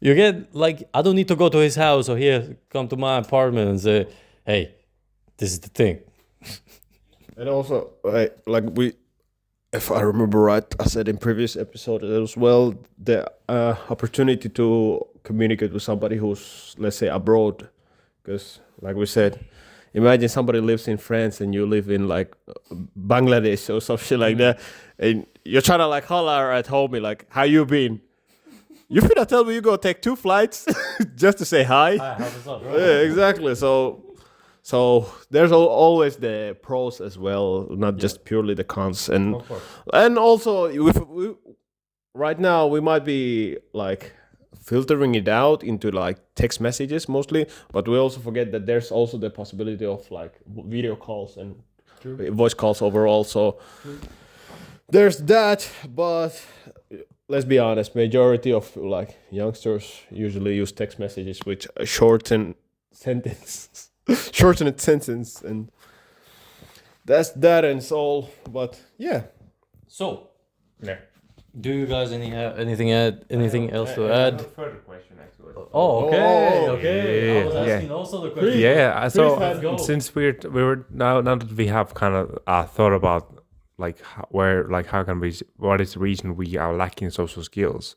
You get, like, I don't need to go to his house or here, come to my apartment and say, hey, this is the thing. And also, if I remember right, I said in previous episode as well, the opportunity to communicate with somebody who's, let's say, abroad. Because, like we said, imagine somebody lives in France and you live in, like, Bangladesh or some shit like that. And you're trying to, like, holler at homie, like, how you been? You finna tell me you go take 2 flights just to say hi? Yeah, exactly. So there's always the pros as well, not just purely the cons. And also, right now we might be like filtering it out into like text messages mostly, but we also forget that there's also the possibility of like video calls and voice calls overall. So there's that, but let's be honest, majority of like youngsters usually use text messages which shorten sentences. Shortened sentence, and that's that and all. But yeah. So, do you guys anything else to add? I have a further question actually. Oh, okay, Oh, okay. I was asking also the question. Yeah, let's go. so since we were now that we have kind of thought about like what is the reason we are lacking social skills.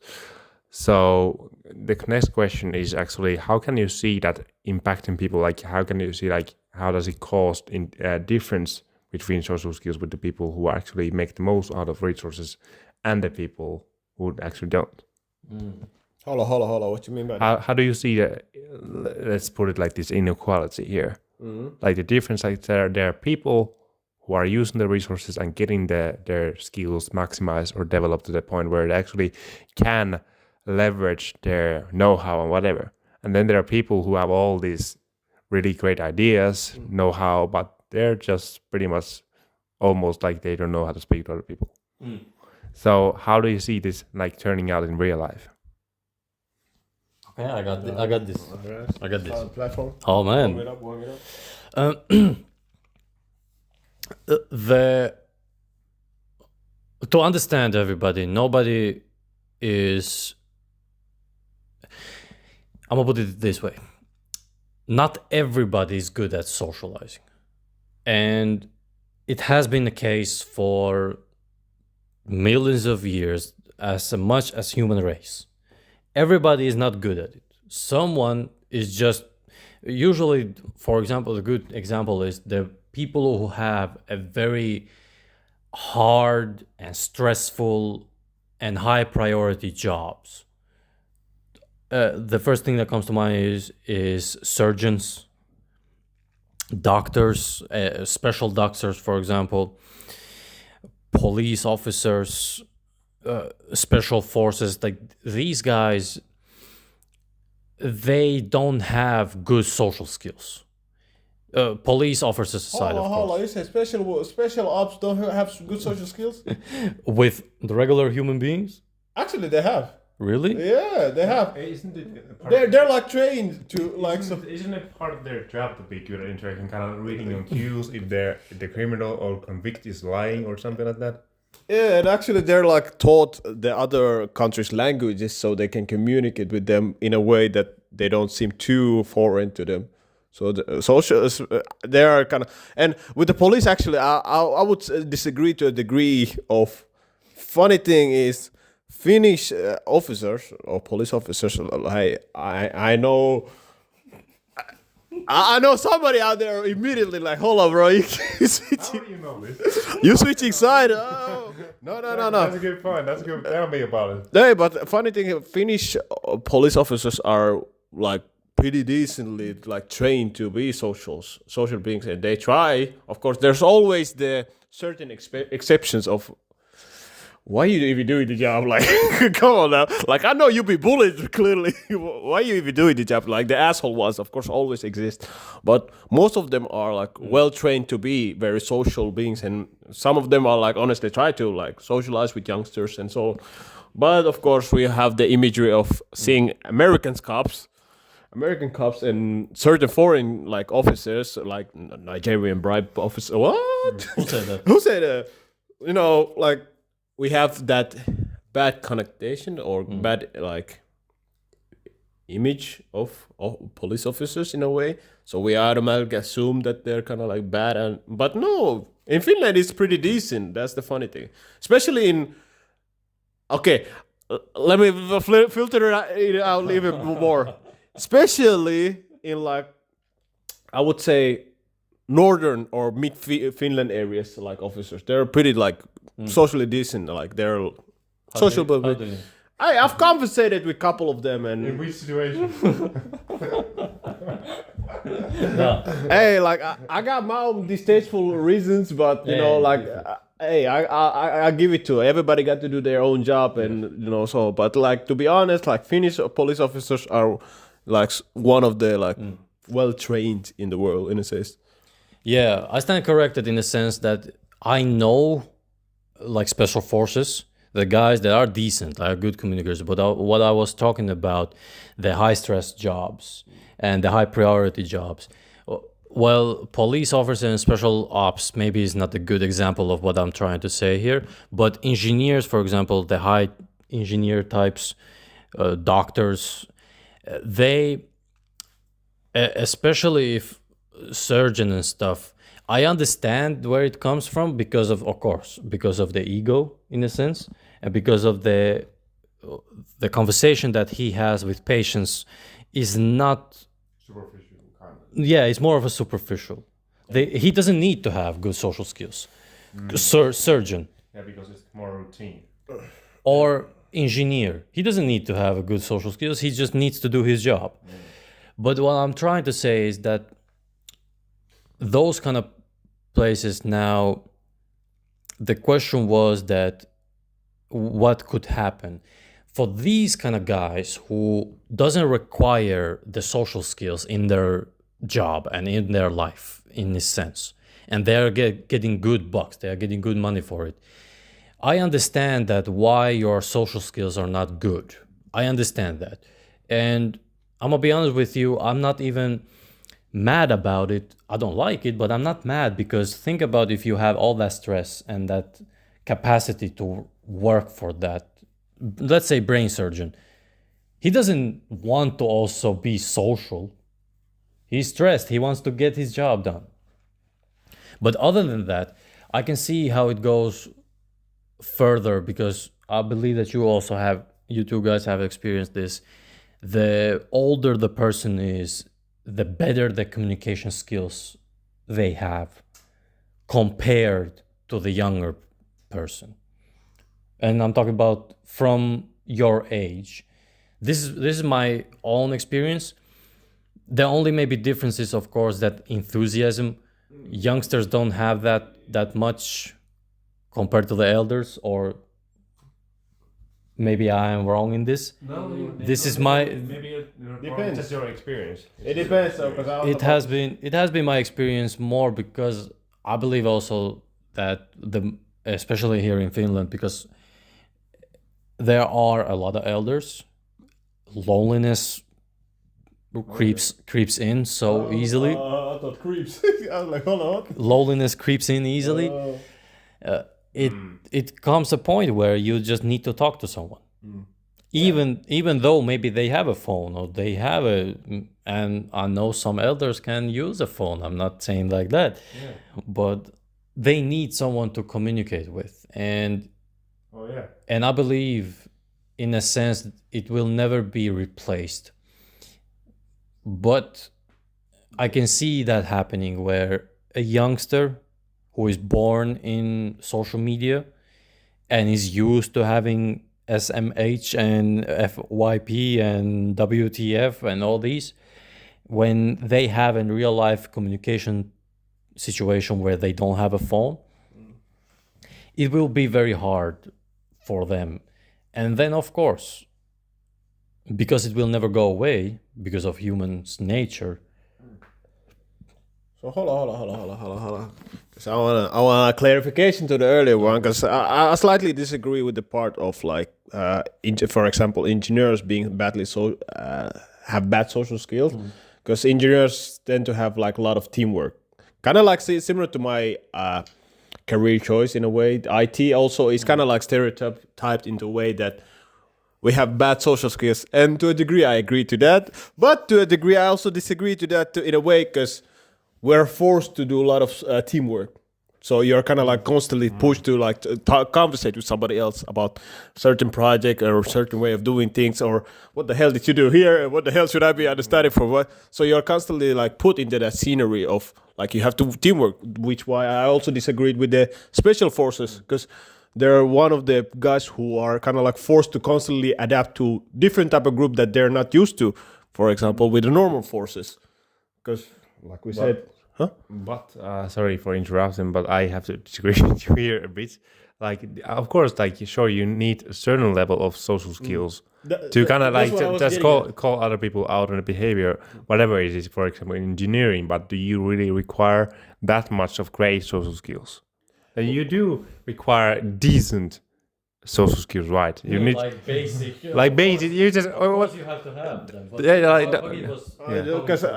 So the next question is actually, how can you see that impacting people? Like, how can you see, like, how does it cause difference between social skills with the people who actually make the most out of resources and the people who actually don't? Hold on. What you mean by that? How do you see that? Let's put it like this: inequality here. Like the difference, like there are people who are using the resources and getting their skills maximized or developed to the point where they actually can leverage their know-how and whatever. And then there are people who have all these really great ideas, know-how, but they're just pretty much almost like they don't know how to speak to other people. So how do you see this like turning out in real life? Okay, I got this. I got this. Platform. Oh man. Warm it up. To understand everybody, nobody is, I'm gonna put it this way: not everybody is good at socializing, and it has been the case for millions of years, as much as human race. Everybody is not good at it. Someone is just, usually, for example, a good example is the people who have a very hard and stressful and high priority jobs. The first thing that comes to mind is surgeons, doctors, special doctors, for example, police officers, special forces. Like these guys, they don't have good social skills. Police officers aside, of Hold on, course. you say special ops don't have good social skills? With the regular human beings, Actually, they have. really? Yeah, they have. Isn't it They're like trained to like. Isn't it part of their job to be good at interaction, kind of reading on cues if the criminal or convict is lying or something like that? Yeah, and actually they're like taught the other countries' languages so they can communicate with them in a way that they don't seem too foreign to them. So the social, they are kind of, and with the police actually, I would disagree to a degree of. Funny thing is, Finnish officers or police officers, I know. I know somebody out there immediately like, hold on, bro, you switching. How do you know this? You switching side? Oh. No. That's a good point. That's good. Tell me about it. No, but funny thing, Finnish police officers are like pretty decently like trained to be social beings, and they try. Of course, there's always the certain exceptions of why you even doing the job. Like, come on now. Like, I know you be bullied clearly. Why you even doing the job? Like the asshole ones, of course, always exist, but most of them are like well trained to be very social beings, and some of them are like honestly try to like socialize with youngsters and so on. But of course, we have the imagery of seeing American cops and certain foreign like officers, like Nigerian bribe officer. What? Who said that? Who said that? You know, like we have that bad connotation or bad like image of police officers in a way. So we automatically assume that they're kind of like bad, but no. In Finland, it's pretty decent. That's the funny thing, especially in. Okay, let me filter it out even more. Especially in like, I would say, northern or mid Finland areas, like officers, they're pretty like socially decent. Like they're social. I've conversated with a couple of them, and In which situation? No. hey, like I got my own distasteful reasons, but you know, like. Hey, I give it to everybody. Got to do their own job, and you know so. But like to be honest, like Finnish police officers are like one of the like well trained in the world in a sense. Yeah, I stand corrected in the sense that I know, like special forces, the guys that are decent, are good communicators. But what I was talking about, the high stress jobs and the high priority jobs. Well, police officers and special ops maybe is not a good example of what I'm trying to say here. But engineers, for example, the high engineer types, doctors, they, especially if surgeon and stuff, I understand where it comes from because of course, because of the ego in a sense, and because of the conversation that he has with patients is not Superficial kind of. yeah, it's more of a superficial. He doesn't need to have good social skills. Surgeon Yeah, because it's more routine. or engineer, he doesn't need to have a good social skills. He just needs to do his job. But what I'm trying to say is that those kind of places now, the question was that what could happen for these kind of guys who doesn't require the social skills in their job and in their life in this sense, and they're getting good bucks, they are getting good money for it. I understand that why your social skills are not good. I understand that, and I'm gonna be honest with you, I'm not even mad about it. I don't like it, but I'm not mad, because think about if you have all that stress and that capacity to work for that let's say brain surgeon, he doesn't want to also be social. He's stressed. He wants to get his job done. But other than that, I can see how it goes further, because I believe that you two guys have experienced this. The older the person is, the better the communication skills they have compared to the younger person. And I'm talking about from your age. This is my own experience. The only maybe difference is, of course, that enthusiasm. Youngsters don't have that much compared to the elders, or maybe I am wrong in this. No, This is my. maybe Depends. just your experience. It depends, though, because It has been my experience more, because I believe also that especially here in Finland, because there are a lot of elders, loneliness creeps in so easily. I thought creeps. I was like, hold on. Loneliness creeps in easily. It comes a point where you just need to talk to someone, even though maybe they have a phone, or they have and I know some elders can use a phone. I'm not saying like that, but they need someone to communicate with, and I believe, in a sense, it will never be replaced. But I can see that happening, where a youngster who is born in social media and is used to having SMH and FYP and WTF and all these, when they have a real life communication situation where they don't have a phone, it will be very hard for them. And then, of course, because it will never go away because of humans' nature. So hold on. Because I want a clarification to the earlier one, because I slightly disagree with the part of like, for example, engineers being have bad social skills, because engineers tend to have like a lot of teamwork, kind of like similar to my career choice in a way. IT also is kind of like stereotyped into a way that we have bad social skills, and to a degree I agree to that, but to a degree I also disagree to that in a way, because we're forced to do a lot of teamwork. So you're kind of like constantly pushed to like conversate with somebody else about certain project or certain way of doing things, or what the hell did you do here, and what the hell should I be understanding for what. So you're constantly like put into that scenery of like you have to teamwork, which why I also disagreed with the special forces, because they're one of the guys who are kind of like forced to constantly adapt to different type of group that they're not used to, for example with the normal forces, because like we said. But sorry for interrupting, but I have to disagree with you here a bit. Like, of course, like sure, you need a certain level of social skills to kind of like just call other people out on the behavior, whatever it is. For example, in engineering, but do you really require that much of great social skills? And you do require decent social skills, right? You need like basic. like basic. You just What you have to have. Then. But,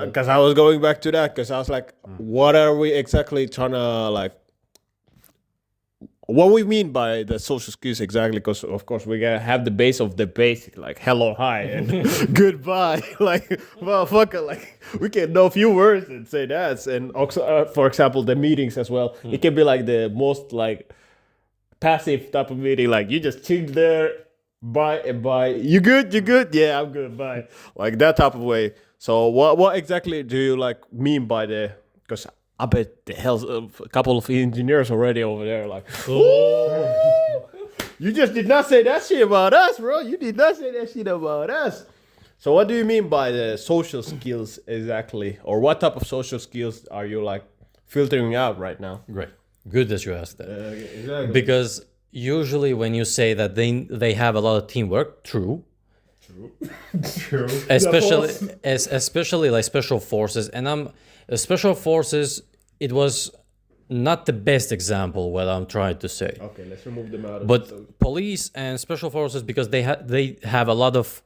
Because I was going back to that, because I was like, what are we exactly trying to like? What we mean by the social skills exactly? Because of course we gotta have the base of the basic, like hello, hi, and goodbye. Like, motherfucker, like we can know a few words and say that. And also, for example, the meetings as well. It can be like the most like passive type of meeting, like you just chill there, bye and bye. You good? Yeah, I'm good. Bye. Like that type of way. So what exactly do you like mean by the? Because I bet the hell's a couple of engineers already over there. Like, oh, you just did not say that shit about us, bro. You did not say that shit about us. So what do you mean by the social skills exactly, or what type of social skills are you like filtering out right now? Great. Good that you asked that. Exactly. Because usually when you say that they have a lot of teamwork, true. Especially like special forces, and special forces. It was not the best example what I'm trying to say. Okay, let's remove them out of But police and special forces, because they have a lot of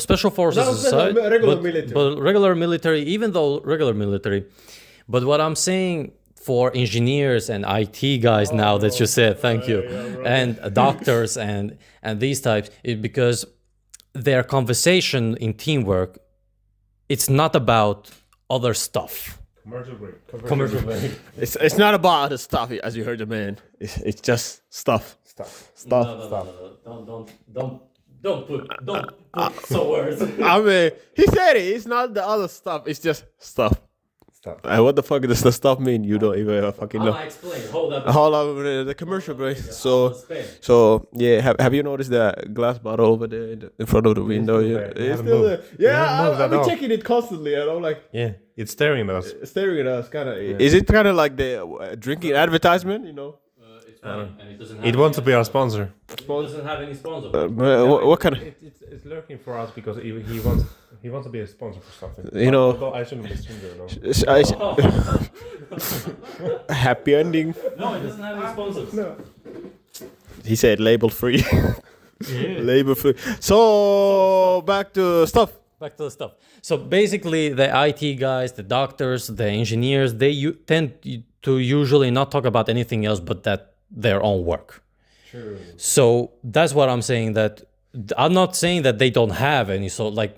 special forces aside, regular military. but regular military, even though regular military. But what I'm saying for engineers and IT guys now that you said, thank you, and doctors and these types, because their conversation in teamwork, it's not about other stuff. Commercial break. It's not about the stuff, as you heard the man. It's just stuff. No. Don't put so words. I mean, he said it. It's not the other stuff. It's just stuff. And what the fuck does the stuff mean? You don't even fucking know. I'll explain. Hold up. Hold on, the commercial break. So yeah, have you noticed that glass bottle over there in front of the window? It's still there. Yeah, I've been checking it constantly, and I'm like, Yeah, it's staring at us. kind of. Is it kind of like the drinking advertisement? You know, It's fine, and it doesn't have It wants to be our sponsor. It doesn't have any sponsor. what kind of? It's lurking for us because he wants to be a sponsor for something. You know, Although I shouldn't be stringer, no. Happy ending. No, it doesn't have any sponsors. No. He said label free. Label free. So back to stuff. Back to the stuff. So basically, the IT guys, the doctors, the engineers, they tend to usually not talk about anything else but their own work. True. So that's what I'm saying. That I'm not saying that they don't have any. So like,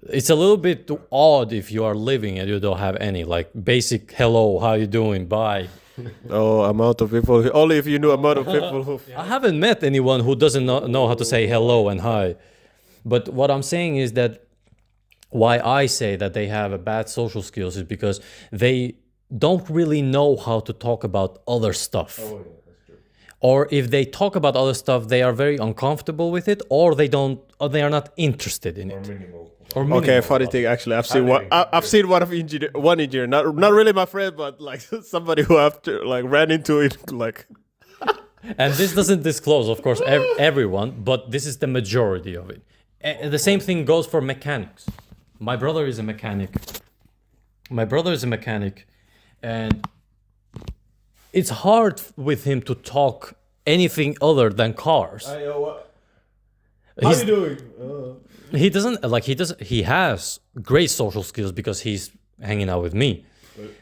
it's a little bit odd if you are living and you don't have any like basic hello, how you doing, bye. Oh, amount of people. Only if you knew amount of people who. I haven't met anyone who doesn't know how to say hello and hi. But what I'm saying is that why I say that they have a bad social skills is because they don't really know how to talk about other stuff. Oh, yeah, that's true. Or if they talk about other stuff, they are very uncomfortable with it, or they are not interested in it. Or minimal. Okay, funny thing. Actually, I've seen one engineer, not really my friend, but like somebody who ran into it like. And this doesn't disclose, of course, everyone, but this is the majority of it. The same thing goes for mechanics. My brother is a mechanic. And it's hard with him to talk anything other than cars. How you doing? He has great social skills because he's hanging out with me.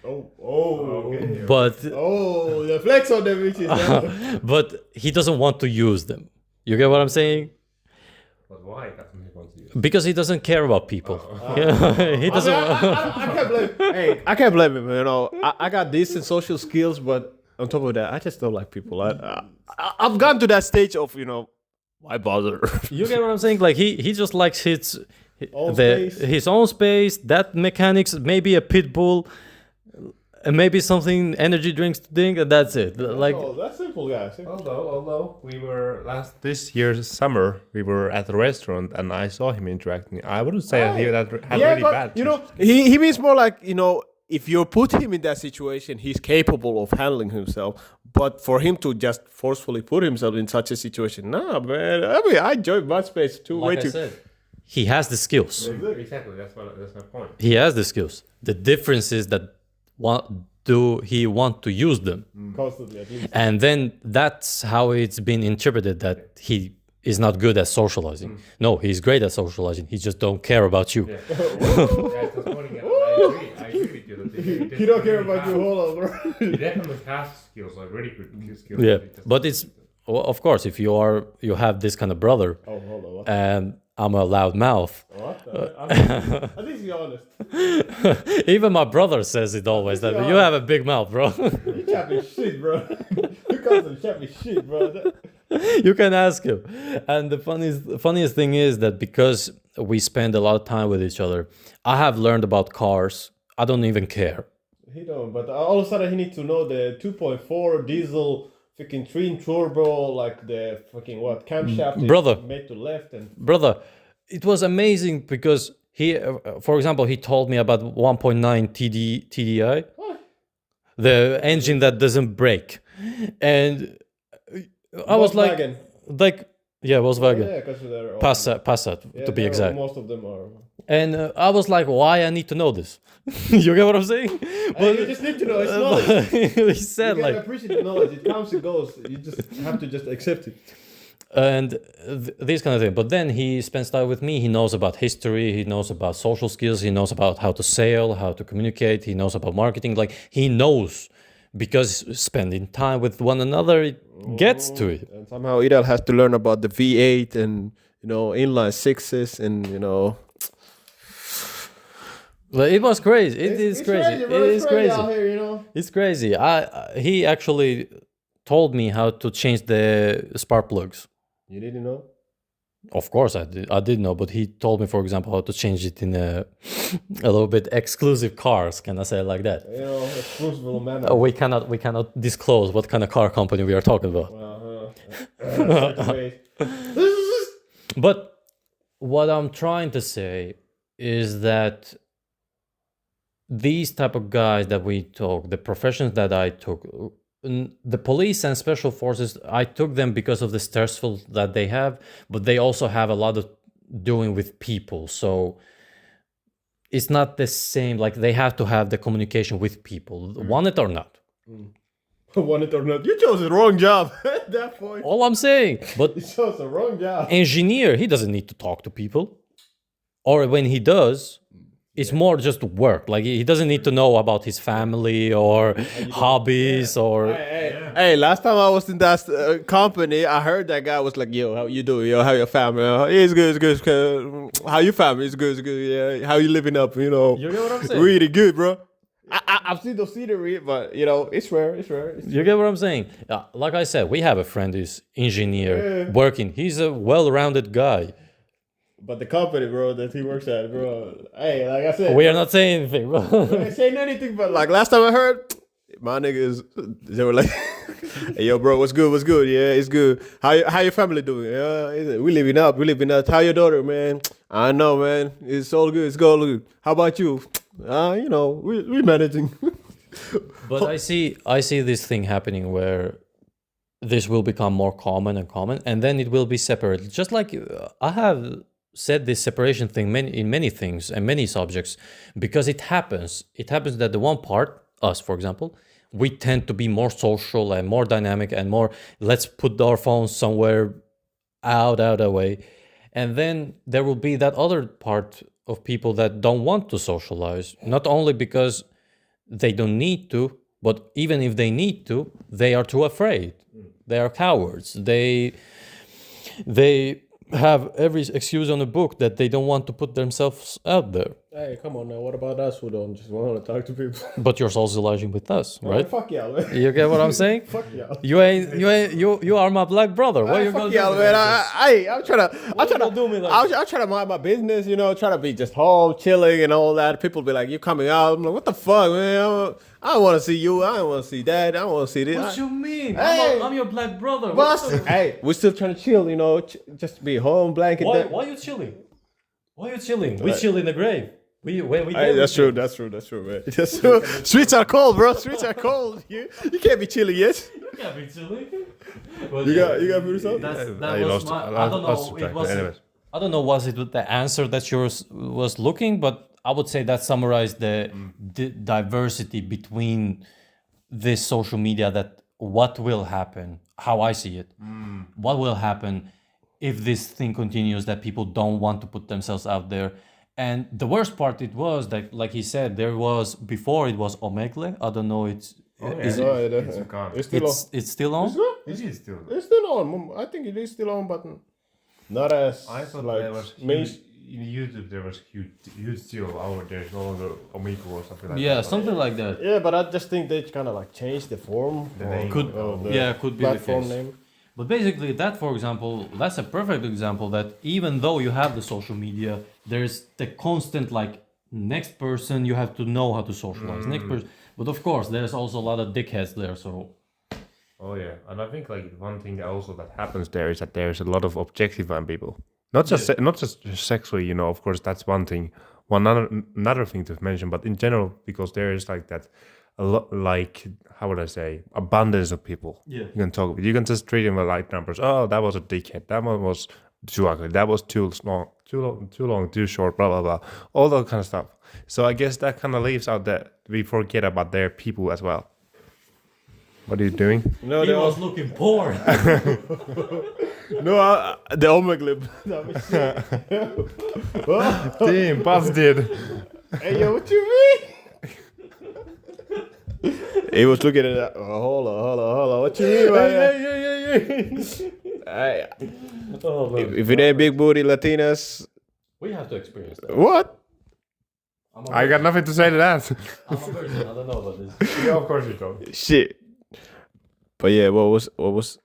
Okay. But the flex on them bitches. but he doesn't want to use them. You get what I'm saying? But why doesn't he want to use? Because he doesn't care about people. He doesn't. I can't blame. Hey, I can't blame him. You know, I got decent social skills, but on top of that, I just don't like people. I've gone to that stage of why bother? You get what I'm saying? Like he just likes his own space. That mechanics, maybe a pit bull, and maybe something energy drinks to drink, and that's it. Like that's simple, guys. Although we were this year's summer, we were at a restaurant and I saw him interacting. I wouldn't say that he had really bad. He means more like if you put him in that situation, he's capable of handling himself. But for him to just forcefully put himself in such a situation, nah, man. I mean, I enjoy my space too. like I said, he has the skills. Exactly, that's my point. He has the skills. The difference is that do he want to use them? Constantly, at least. And then that's how it's been interpreted that he is not good at socializing. No, he's great at socializing. He just don't care about you. Yeah. I agree with you. He don't care about you, hold on, bro. He definitely has skills, like really good skills. Yeah, but it's of course if you have this kind of brother, hold on, and I'm a loud mouth. What? At least be honest. Even my brother says it always that you have a big mouth, bro. You chapping shit, bro. You constantly chapping shit, bro. You can ask him. And the funniest thing is that because we spend a lot of time with each other, I have learned about cars. I don't even care. He don't, but all of a sudden he needs to know the 2.4 diesel fucking twin turbo, like the fucking camshaft Brother. is made to left and. Brother, it was amazing because he, for example, he told me about 1.9 TDI, the engine that doesn't brake, and I was Volkswagen. Volkswagen, Yeah, because they're all, Passat to be exact. Most of them are. And I was like, why I need to know this? You get what I'm saying? But you just need to know. It's knowledge. He said you like, appreciate the knowledge. It comes and goes. You just have to just accept it. and this kind of thing. But then he spends time with me. He knows about history. He knows about social skills. He knows about how to sell, how to communicate. He knows about marketing. Like he knows because spending time with one another, it gets to it. And somehow Idal has to learn about the V8 and inline sixes and But it was crazy. It's crazy. bro. It is crazy. out here, It's crazy. He actually told me how to change the spark plugs. You didn't know? Of course, I did know, but he told me, for example, how to change it in a little bit exclusive cars. Can I say it like that? Exclusive manner. We cannot disclose what kind of car company we are talking about. But what I'm trying to say is that these type of guys that we took, the professions that I took, the police and special forces, I took them because of the stressful that they have, but they also have a lot of doing with people. So it's not the same, like they have to have the communication with people, want it or not. Want it or not, you chose the wrong job at that point. All I'm saying, but You chose the wrong job. engineer, he doesn't need to talk to people. Or when he does, it's more just work. Like he doesn't need to know about his family or hobbies or... Hey, last time I was in that company, I heard that guy was like, "Yo, how you doing? Yo, how your family? It's good, it's good. How your family? It's good, it's good. Yeah, how you living up? You get what I'm saying? Really good, bro. I've seen the scenery, but it's rare. You get what I'm saying? Like I said, we have a friend who's engineer working. He's a well-rounded guy. But the company, bro, that he works at, bro. Hey, like I said, We are not saying anything, bro. I ain't saying anything. But like last time I heard, my niggas, they were like, "Hey, yo, bro, what's good? What's good? Yeah, it's good. How your family doing? Yeah, we living up. How your daughter, man? I know, man. It's all good. It's all good. How about you? We managing." But I see this thing happening where this will become more common, and then it will be separated. Just like I have said this separation thing in many things and many subjects, because it happens. It happens that the one part, us, for example, we tend to be more social and more dynamic and more, let's put our phones somewhere out away. And then there will be that other part of people that don't want to socialize, not only because they don't need to, but even if they need to, they are too afraid. They are cowards. They have every excuse on the book that they don't want to put themselves out there. Hey, come on now. What about us who don't just want to talk to people? But you're socializing with us, right? Fuck y'all, man. You get what I'm saying? Fuck y'all. You are my black brother. What are you gonna Fuck y'all, do? man. I'm trying to mind my business, trying to be just home, chilling and all that. People be like, "You coming out?" I'm like, "What the fuck, man? I don't want to see you. I don't want to see that. I don't want to see this." What you mean? Hey. I'm your black brother. Hey, we're still trying to chill, just be home, blanket. Why you chilling? Why you chilling? We chill in the grave. We Hey, that's true, man. That's true. Streets are cold, bro. Streets are cold. You can't be chilling yet. You can't be chilling. You got for yourself? I don't know, was it the answer that yours was looking, but I would say that summarized the diversity between this social media, that what will happen, how I see it, what will happen if this thing continues, that people don't want to put themselves out there. And the worst part, it was that, like he said, there was, before it was Omegle. I don't know, it's still on? It's still on. It's still on. I think it is still on, but not as. I thought like there was in YouTube there was huge still over there. It's no longer Omegle or something like that. Yeah, something like that. Yeah, but I just think they kind of like changed the form. The name. Could be the platform case. name. But basically, that, for example, that's a perfect example that even though you have the social media, there's the constant, like, next person, you have to know how to socialize. Next person. But of course, there's also a lot of dickheads there, so... Oh yeah, and I think like one thing also that happens there is that there's a lot of objectifying people. Not just not just sexually, Of course, that's one thing. Another thing to mention, but in general, because there is like that, a lot, like, how would I say, abundance of people. Yeah. You can talk with. You can just treat them with like numbers. Oh, that was a dickhead. That one was too ugly. That was too long, too short. Blah blah blah. All that kind of stuff. So I guess that kind of leaves out that we forget about their people as well. What are you doing? No, He was looking poor. the Omegle. Team busted. Hey, yo, what you mean? He was looking at that. Oh, hold on. What you mean by that? Hey, Oh, man. if it ain't big booty Latinas, We have to experience that. what? I got nothing to say to that. I'm a virgin. I don't know about this. Yeah, of course you don't. Shit. But yeah, what was?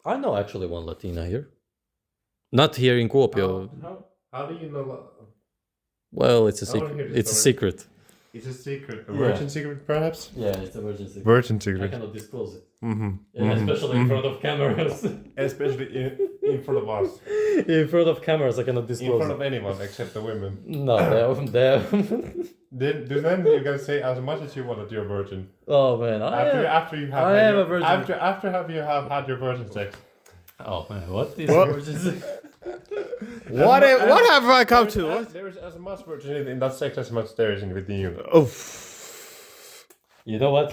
I know actually one Latina here. Not here in Kuopio. How do you know? Well, it's a I wanna secret. hear the It's a story. secret. It's a secret. A Yeah. virgin secret, perhaps? Yeah, it's a virgin secret. Virgin I secret. cannot disclose it. Mm-hmm. Especially in front of cameras. Especially in front of us. In front of cameras, I cannot In disclose front it. of anyone except the women. No, they're Then you can say as much as you want that you're a virgin. Oh man, After you have I had am your, a virgin. After you have had your virgin sex. Oh man, what is What? virgin sex? What have I come to? What? There is as much virginity in that sex as much there is in within you. Oh. You know what?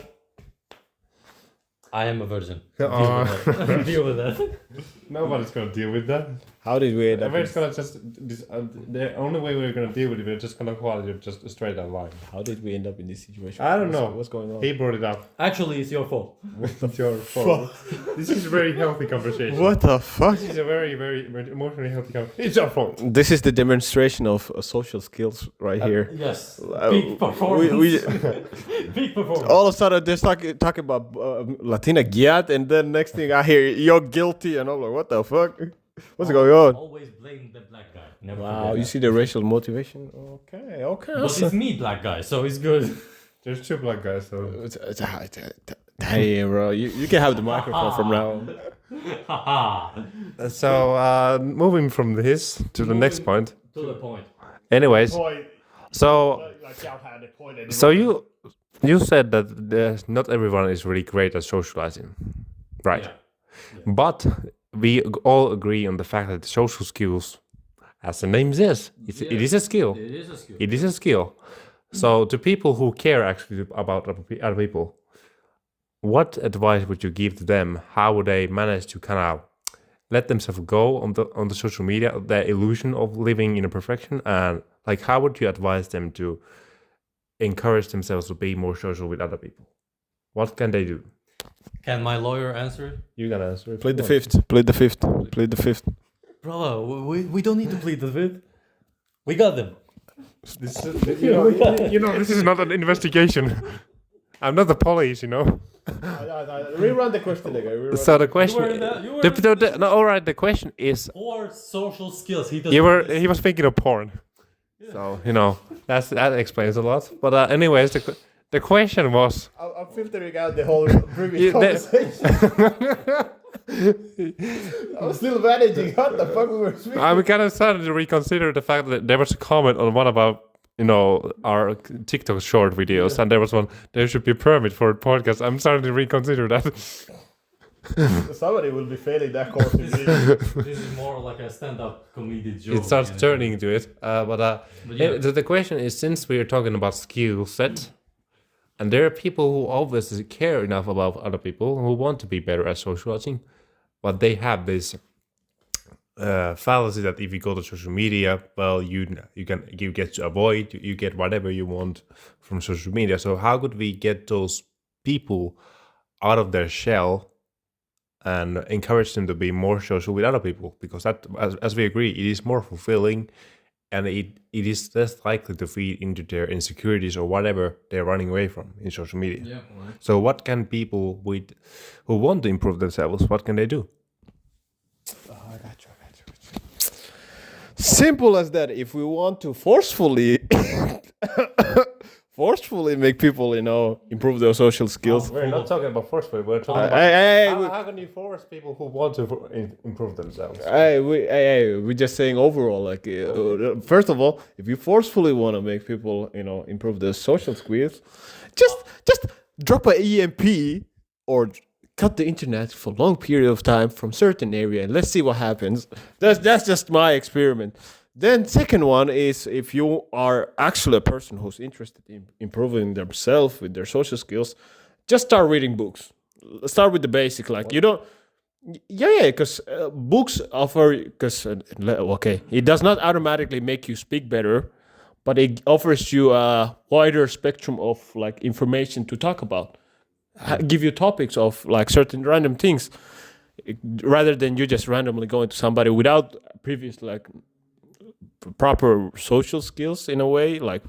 I am a virgin. Oh. Deal with that. Nobody's gonna deal with that. How did we end up? We're just gonna the only way we're gonna deal with it, we're just gonna call it just a straight out line. How did we end up in this situation? I don't know. What's going on? He brought it up. Actually, it's your fault. It's your fault. This is a very healthy conversation. What the fuck? This is a very, very emotionally healthy conversation. It's your fault. This is the demonstration of social skills right here. Yes. Peak performance. we Peak performance. all of a sudden they're talking about Latina Gyat, and then next thing I hear you're guilty, and I'm like, what the fuck? What's going on? Always blame the black guy. Never Wow, forget you that. see the racial motivation? Okay. But it's me, black guy, so it's good. There's two black guys, so Hey, bro, you can have the microphone from now on. Haha. so moving from this to the next point. To the point. Anyways, so you said that not everyone is really great at socializing, right? Yeah. But we all agree on the fact that social skills, as the name says, it is a skill. It is a skill. It is a skill. So to people who care actually about other people, what advice would you give to them? How would they manage to kind of let themselves go on the social media, the illusion of living in a perfection, and like how would you advise them to encourage themselves to be more social with other people? What can they do? Can my lawyer answer it? You can answer it. Plead the fifth. Plead the fifth. Plead the fifth. Brother, we don't need to plead the fifth. We got them. You know, this is not an investigation. I'm not the police, you know. Rerun the question again. So the question, You were no, all right. The question is, for social skills. He he was thinking of porn. So you know that explains a lot. But anyways, the question was. I'm filtering out the whole previous Yeah, conversation. I'm still managing what the fuck we were speaking. We kind of started to reconsider the fact that there was a comment on one of our TikTok short videos, and there was one. There should be a permit for a podcast. I'm starting to reconsider that. Somebody will be failing that course. This is more like a stand-up comedy joke. It starts turning into it. But yeah. the question is, since we are talking about skill set, and there are people who obviously care enough about other people who want to be better at socializing, but they have this fallacy that if you go to social media, well, you get to avoid, you get whatever you want from social media. So how could we get those people out of their shell and encourage them to be more social with other people? Because that, as we agree, it is more fulfilling, and it is less likely to feed into their insecurities or whatever they're running away from in social media. Yeah, right. So what can people who want to improve themselves, what can they do? I got you. Simple as that. If we want to forcefully make people, improve their social skills. We're not talking about forcefully, we're talking about how can you force people who want to improve themselves? We're just saying overall, like, first of all, if you forcefully want to make people, improve their social skills, just drop an EMP or cut the internet for a long period of time from certain area and let's see what happens. That's just my experiment. Then second one is, if you are actually a person who's interested in improving themselves with their social skills, just start reading books. Start with the basic, like you don't. Yeah, because books offer, it does not automatically make you speak better, but it offers you a wider spectrum of like information to talk about. give you topics of like certain random things, rather than you just randomly going to somebody without previous like proper social skills in a way, like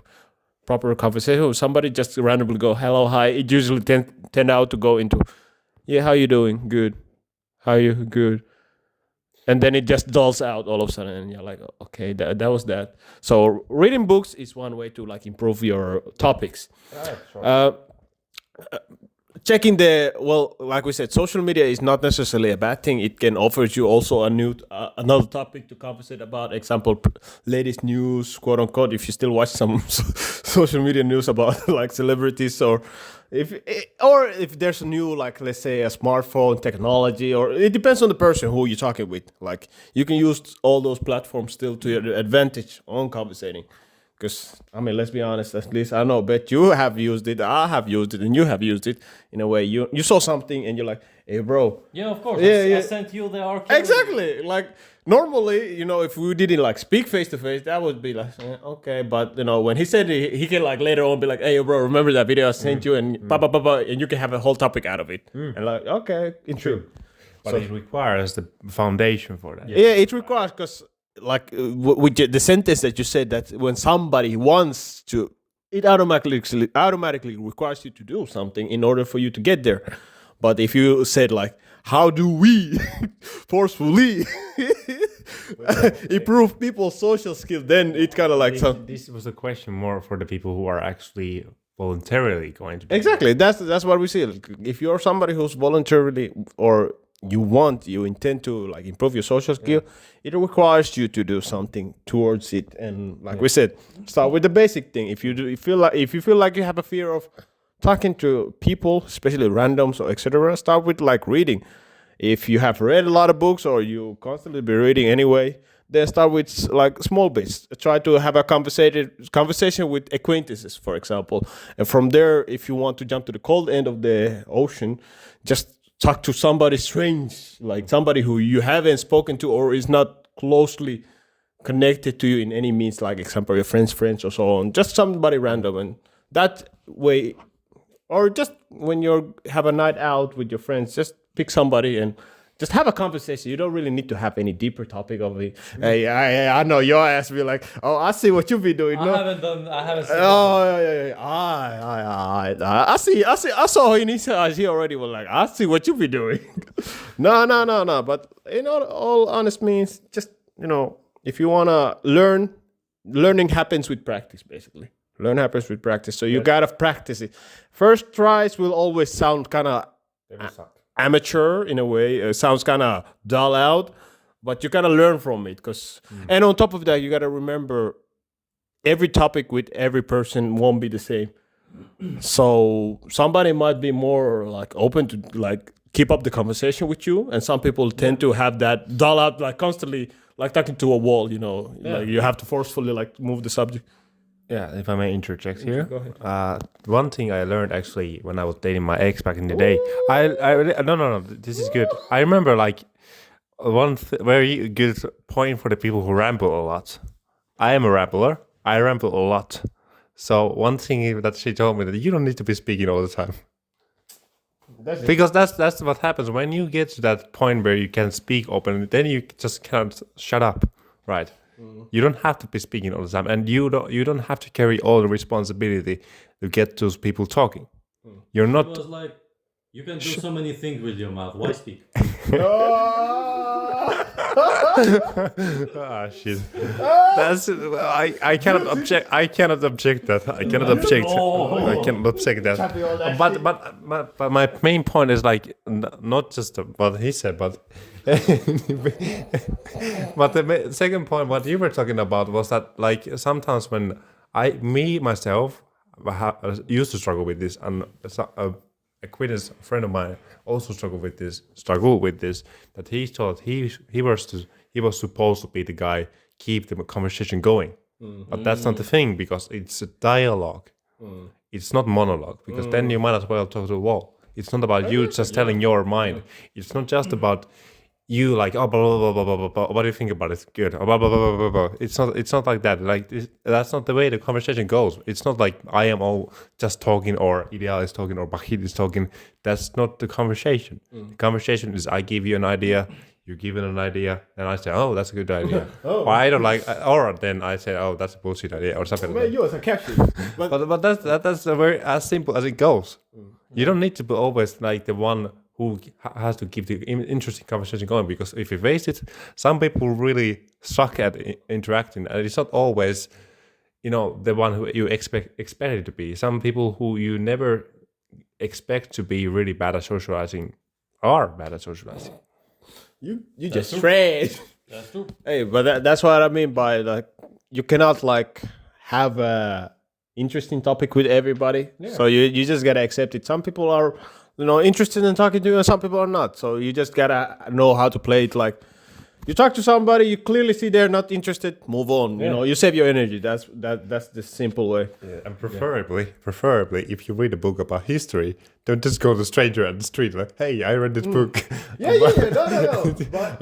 proper conversation with somebody. Just randomly go hello, hi. It usually tend out to go into, yeah, how you doing? Good. How you? Good. And then it just dulls out all of a sudden, and you're like, okay, that was that. So reading books is one way to like improve your topics. Checking like we said, social media is not necessarily a bad thing. It can offer you also a new another topic to conversate about. Example, latest news, quote unquote. If you still watch some social media news about like celebrities, or if there's a new, like, let's say a smartphone technology, or it depends on the person who you're talking with. Like, you can use all those platforms still to your advantage on conversating. Because, I mean, let's be honest, at least I know, but you have used it, I have used it, and you have used it in a way. You saw something and you're like, hey, bro. Yeah, of course. Yeah, I sent you the archive. Exactly. Like, normally, if we didn't like speak face to face, that would be like, okay. But, when he said he can like later on be like, hey, bro, remember that video I sent you? And and you can have a whole topic out of it. And like, okay, true. But it requires the foundation for that. Yeah, it requires, because like with the sentence that you said, that when somebody wants to, it automatically requires you to do something in order for you to get there. But if you said like, how do we forcefully improve people's social skills, then it's kind of like this was a question more for the people who are actually voluntarily going to do exactly that's what we see. Like, if you're somebody who's voluntarily, or you intend to like improve your social skill, it requires you to do something towards it. And like we said, start with the basic thing. If you feel like you have a fear of talking to people, especially randoms or etc., start with like reading. If you have read a lot of books, or you constantly be reading anyway, then start with like small bits. Try to have a conversation with acquaintances, for example. And from there, if you want to jump to the cold end of the ocean, just talk to somebody strange, like somebody who you haven't spoken to or is not closely connected to you in any means, like example, your friends or so on. Just somebody random, and that way, or just when you have a night out with your friends, just pick somebody and just have a conversation. You don't really need to have any deeper topic of it. Hey, I know your ass be like, oh, I see what you be doing. I haven't seen I see. I saw in his eyes, he already was like, I see what you be doing. No. But all honest means, just, if you want to learn, learning happens with practice, basically. Learn happens with practice. So you got to practice it. First tries will always sound kind of amateur in a way. It sounds kind of dull out, but you gotta learn from it. And on top of that, you gotta remember, every topic with every person won't be the same. So somebody might be more like open to like keep up the conversation with you, and some people tend to have that dull out, like constantly like talking to a wall. Like you have to forcefully like move the subject. Yeah, if I may interject here. Go ahead. One thing I learned actually when I was dating my ex back in the day, no, this is good. I remember like one very good point for the people who ramble a lot. I am a rambler. I ramble a lot. So one thing that she told me, that you don't need to be speaking all the time. Because that's what happens when you get to that point where you can speak openly. Then you just can't shut up, right? You don't have to be speaking all the time, and you don't have to carry all the responsibility to get those people talking. You're not. It was like, you can do so many things with your mouth. Why speak? Ah, shit. That's I cannot object. I cannot object that. I cannot object. I cannot object that. But my main point is like not just what he said, but but the second point, what you were talking about, was that like sometimes when myself used to struggle with this, and acquaintance, a friend of mine, also struggled with this. That he thought he was supposed to be the guy, keep the conversation going, but that's not the thing, because it's a dialogue. It's not monologue, because then you might as well talk to the wall. It's not about you just telling your mind. It's not just about you like blah blah blah blah blah blah. Blah. What do you think about it? Good. Blah blah blah blah blah blah. It's not like that. Like that's not the way the conversation goes. It's not like I am all just talking or Ideal is talking or Bahid is talking. That's not the conversation. The conversation is I give you an idea. You give it an idea, and I say, "Oh, that's a good idea." Or I don't like, or then I say, "Oh, that's a bullshit idea," or something. Man, Like yours are catchy. that. But that's a very as simple as it goes. You don't need to be always like the one who has to keep the interesting conversation going, because if you face it, some people really suck at interacting, and it's not always, the one who you expect it to be. Some people who you never expect to be really bad at socializing are bad at socializing. You just trash. That's true. Hey, but that's what I mean by like you cannot like have a interesting topic with everybody. So you just gotta accept it. Some people are interested in talking to you, and some people are not. So you just gotta know how to play it. Like you talk to somebody, you clearly see they're not interested. Move on. You save your energy. That's the simple way. Yeah, and preferably, if you read a book about history, don't just go to a stranger on the street like, "Hey, I read this book." Yeah, no.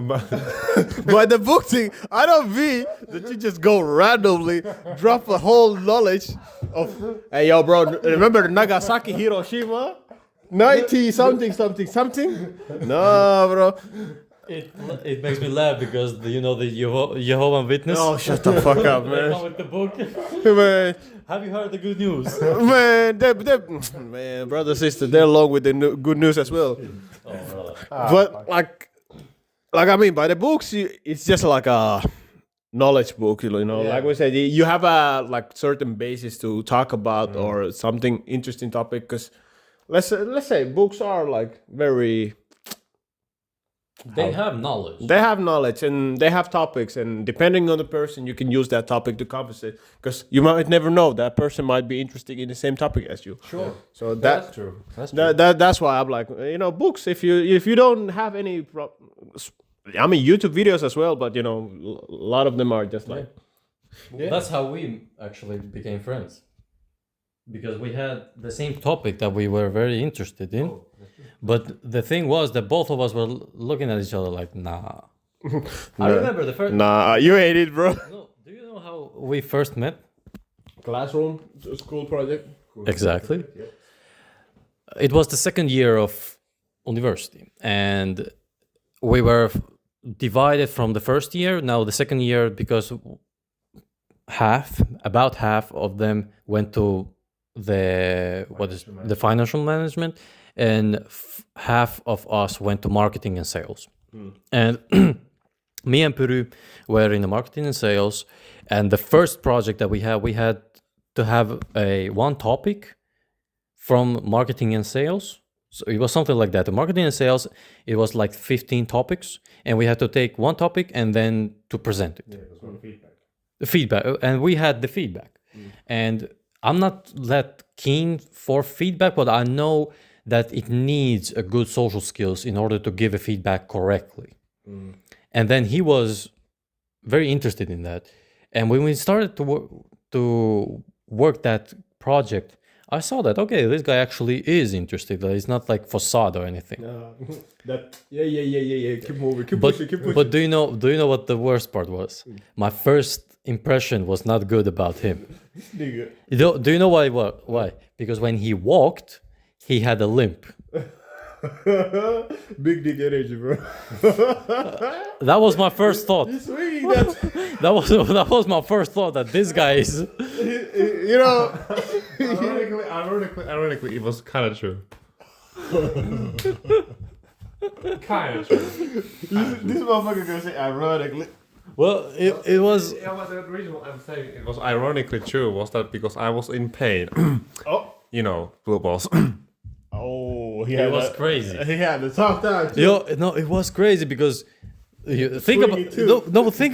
But the book thing, I don't mean that you just go randomly drop a whole knowledge of. Hey, yo, bro, remember Nagasaki, Hiroshima, 90 something. No, bro. It makes me laugh because the Jehovah's Witness. Oh, shut the fuck up, They come man. with the book. Man, Have you heard the good news? man, brother, sister, they're along with the good news as well. But like I mean, by the books, it's just like a knowledge book, Like we said, you have a like certain basis to talk about or something interesting topic. Because let's say books are like very. They have knowledge. They have knowledge and they have topics, and depending on the person, you can use that topic to conversate. Because you might never know that person might be interested in the same topic as you. Sure. So That's true. That's true. That's why I'm like, books. If you don't have any, I mean YouTube videos as well, but a lot of them are just like. Yeah. That's how we actually became friends. Because we had the same topic that we were very interested in. But the thing was that both of us were looking at each other like, nah. I remember the first... Nah, you hate it, bro. No, do you know how we first met? Classroom, school project. Exactly. It was the second year of university. And we were divided from the first year. Now the second year, because about half of them went to the financial management, and half of us went to marketing and sales. And me and Puru were in the marketing and sales, and the first project that we had to have one topic from marketing and sales. So it was something like that. The marketing and sales, it was like 15 topics, and we had to take one topic and then to present it. Yeah, it was one feedback. The feedback, and we had the feedback. And I'm not that keen for feedback, but I know that it needs a good social skills in order to give a feedback correctly. And then he was very interested in that. And when we started to work that project, I saw that, okay, this guy actually is interested. It's not like facade or anything. Yeah. Keep moving. Keep But pushing. but do you know what the worst part was? My first impression was not good about him. Nigga. Do you know why? Why? Because when he walked, he had a limp. Big dick energy, bro. That was my first thought. Sweet. That's, That was my first thought, that this guy is. Ironically, it was kind of true. Kind of true. this motherfucker gonna say ironically. Well, it was. Yeah, but the reason I'm saying it was ironically true was that because I was in pain. Oh. Blue balls. Oh, It was crazy. He had the top down. It was crazy because think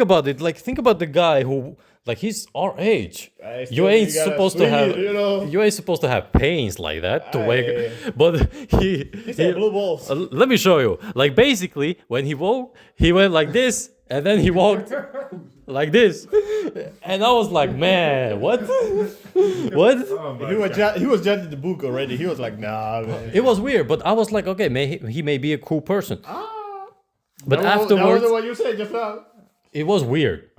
about it. Like, think about the guy who, like, he's our age. You ain't supposed to have pains like that to wake. But he had blue balls. Let me show you. Like, basically, when he woke, he went like this, and then he walked like this, and I was like, man, what? What? He was judging the book already. He was like, nah, man. It was weird, but I was like, okay, he may be a cool person. But That afterwards, was what you said just now. it was weird.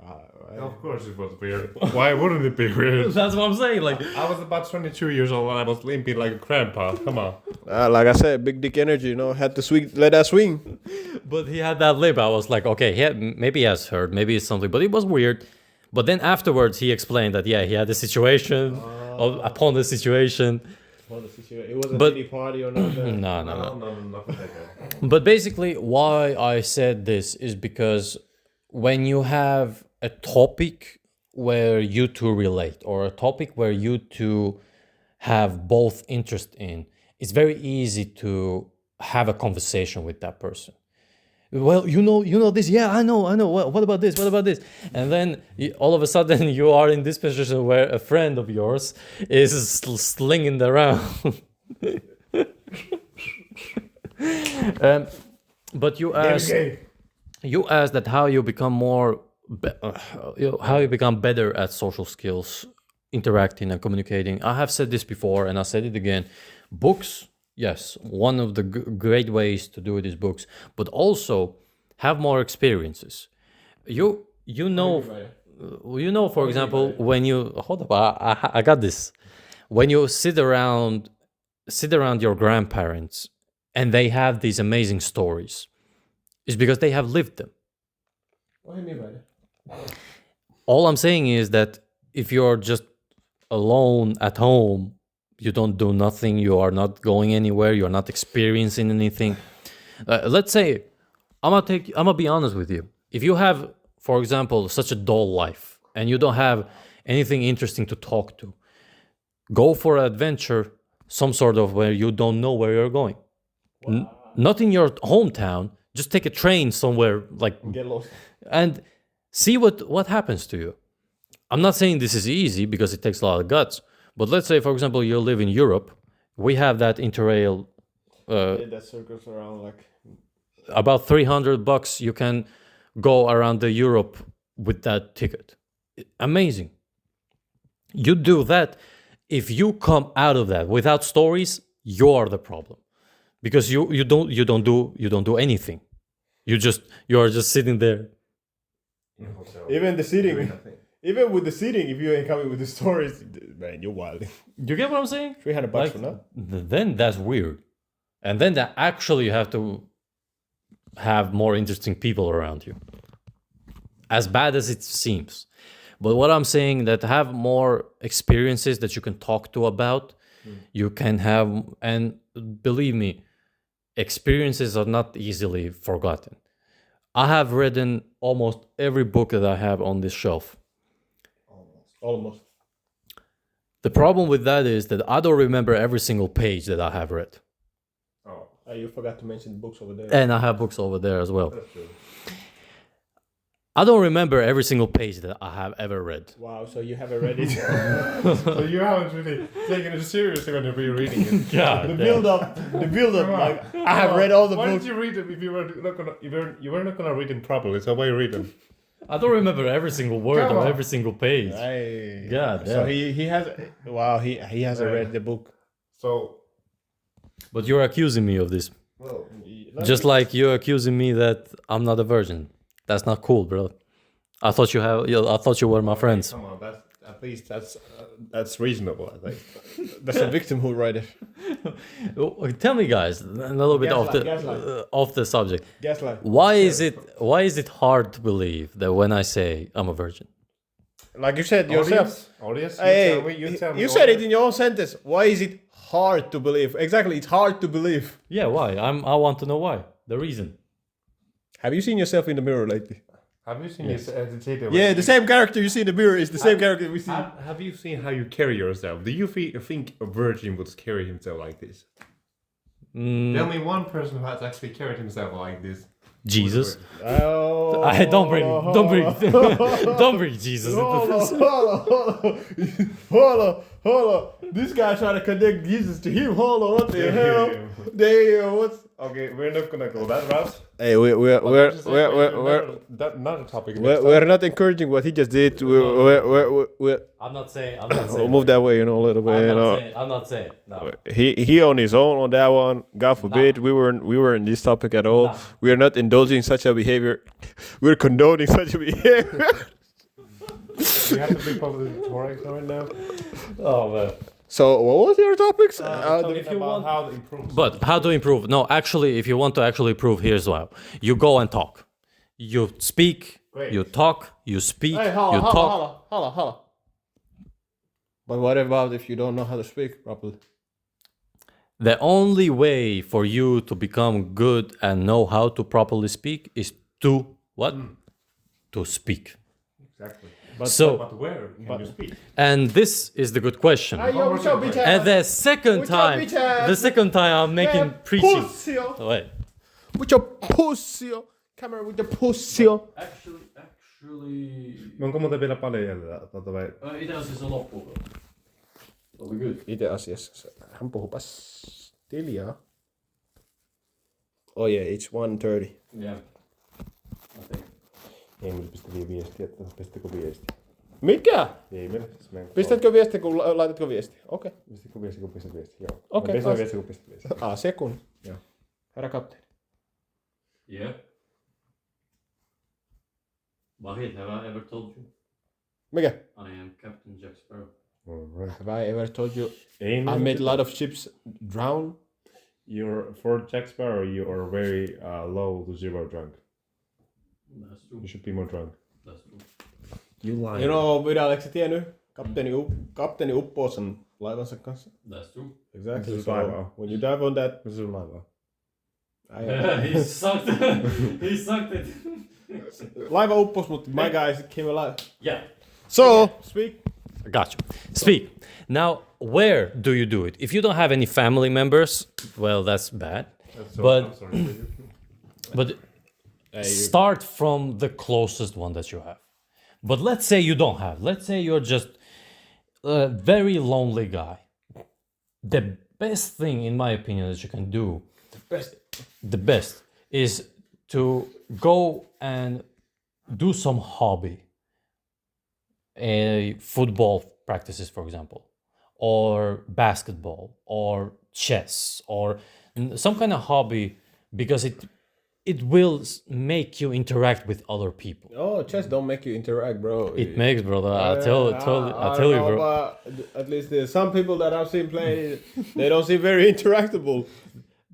Of course it was weird. Why wouldn't it be weird? That's what I'm saying. Like, I was about 22 years old and I was limping like a grandpa. Come on. Like I said, big dick energy, you know, had to swing, let that swing. but he had that lip. I was like, okay, maybe he has heard, maybe it's something, but it was weird. But then afterwards, he explained that he had the situation, upon the situation. It wasn't But- any party or nothing. No. Nothing like that. But basically, why I said this is because when you have a topic where you two relate, or a topic where you two have both interest in, it's very easy to have a conversation with that person. Well, you know this. Yeah, I know. What about this? What about this? And then all of a sudden you are in this position where a friend of yours is slinging around. But you asked that how you become how you become better at social skills, interacting and communicating. I have said this before, and I said it again. Books. Yes, one of the great ways to do it is books, but also have more experiences. You know, for example, when you hold up, I got this. When you sit around your grandparents, and they have these amazing stories, it's because they have lived them. What do you mean by that? All I'm saying is that if you're just alone at home, you don't do nothing, you are not going anywhere, you're not experiencing anything. Let's say, I'm gonna be honest with you. If you have, for example, such a dull life and you don't have anything interesting to talk to, go for an adventure, some sort of where you don't know where you're going. Not in your hometown, just take a train somewhere, like, Get lost. and see what happens to you. I'm not saying this is easy because it takes a lot of guts. But let's say, for example, you live in Europe. We have that Interrail. That circles around like. About $300, you can go around the Europe with that ticket. Amazing. You do that. If you come out of that without stories, you're the problem, because you don't do anything. You are just sitting there. Even the seating. Even with the seating, if you ain't coming with the stories, man, you're wild. You get what I'm saying? $300 for now. Then that's weird. And then that actually you have to have more interesting people around you. As bad as it seems. But what I'm saying, that have more experiences that you can talk to about, you can have, and believe me, experiences are not easily forgotten. I have read almost every book that I have on this shelf. Almost. The problem with that is that I don't remember every single page that I have read. Oh, you forgot to mention the books over there. And I have books over there as well. That's true. I don't remember every single page that I have ever read. Wow, so you haven't read it. So you haven't really taken it seriously when you're reading it. Yeah. the build up, like I have read all the Why books. did you read them if you were not gonna read them properly? So why read them? I don't remember every single word Come or on. every single page. Hey. God So damn. he has. Wow, he hasn't Right. read the book. So But you're accusing me of this. well, Just like you're accusing me that I'm not a virgin. That's not cool, bro. I thought you were my friends. come on, that's at least that's reasonable, I think. That's a victimhood right there. Tell me, guys, a little bit Gaslight. off the subject. Gaslight. Why is it hard to believe that when I say I'm a virgin? Like you said yourself. Audience, Hey, tell me. you said it in your own sentence. Why is it hard to believe? Exactly, it's hard to believe. Yeah, why? I want to know why. The reason. Have you seen yourself in the mirror lately? Have you seen this agitated? Yeah, the same character you see in the mirror is the same character we see. Have you seen how you carry yourself? Do you think a virgin would carry himself like this? Tell me one person who has actually carried himself like this. Jesus. Oh, Don't bring Jesus into this. Hold on. This guy trying to connect Jesus to him. Hold on, what the hell? Damn, what's... Okay, we're not gonna go that route. Hey, Not a topic. we're not encouraging what he just did. I'm not saying. We'll move that way, a little bit. I'm not saying. No. He on his own on that one. God forbid we were in this topic at all. Nah. We are not indulging such a behavior. We're condoning such a behavior. We have to be public right now. Oh man. So what was your topics? If you want how to improve. But how to improve? No, actually, if you want to actually improve, here's how: you go and talk. You speak. Great. You talk. You speak. Hey, you talk. holla. But what about if you don't know how to speak properly? The only way for you to become good and know how to properly speak is to what? To speak. Exactly. So, where can you speak? and this is the good question. And the second time I'm making preaching. Oh, wait. With your pussy. Camera with your pussy. Actually. Onko muuten vielä paljon jäljellä? Vai? Itse asiassa loppuu. Oli good. Itse asiassa hän puhuu pastiljaa. Oh yeah, it's 1:30. Yeah. I think. Ei meillä pistä vielä viestiä, että pistätkö viestiä? Mikä? Ei meillä. Pistätkö viestiä, kun laitatko viestiä? Okei. Pistätkö viestiä, kun pistät viestiä? Joo. Okei. Pistän viestiä, kun pistät viestiä. Sekunti. Joo. Herra kapteeni. Yeah. Wahid, have I ever told you? Mikä? I am Captain Jack Sparrow. Alright. Have I ever told you Ei I made a lot of ships drown? For Jack Sparrow, you are very low to zero drunk. That's true. You should be more drunk. That's true. You lie. Vida, oletko tiennyt? Kapteeni uppoo sen laivansa kanssa. That's true. Exactly. This is So laivaa. when you dive on that, Missä sun laivaa? He sucked. He sucked it. laiva uppos, mutta my guys came alive. Yeah. So, speak. Gotcha. Speak. Now, where do you do it? If you don't have any family members, well, that's bad. But- I'm sorry. But start from the closest one that you have. But let's say you don't have. Let's say you're just a very lonely guy. The best thing, in my opinion, that you can do, the best, is to go and do some hobby. Football practices, for example, or basketball, or chess, or some kind of hobby, because it will make you interact with other people. Oh, chess don't make you interact, bro. It makes, brother. I tell you, bro. But at least there's some people that I've seen playing, they don't seem very interactable.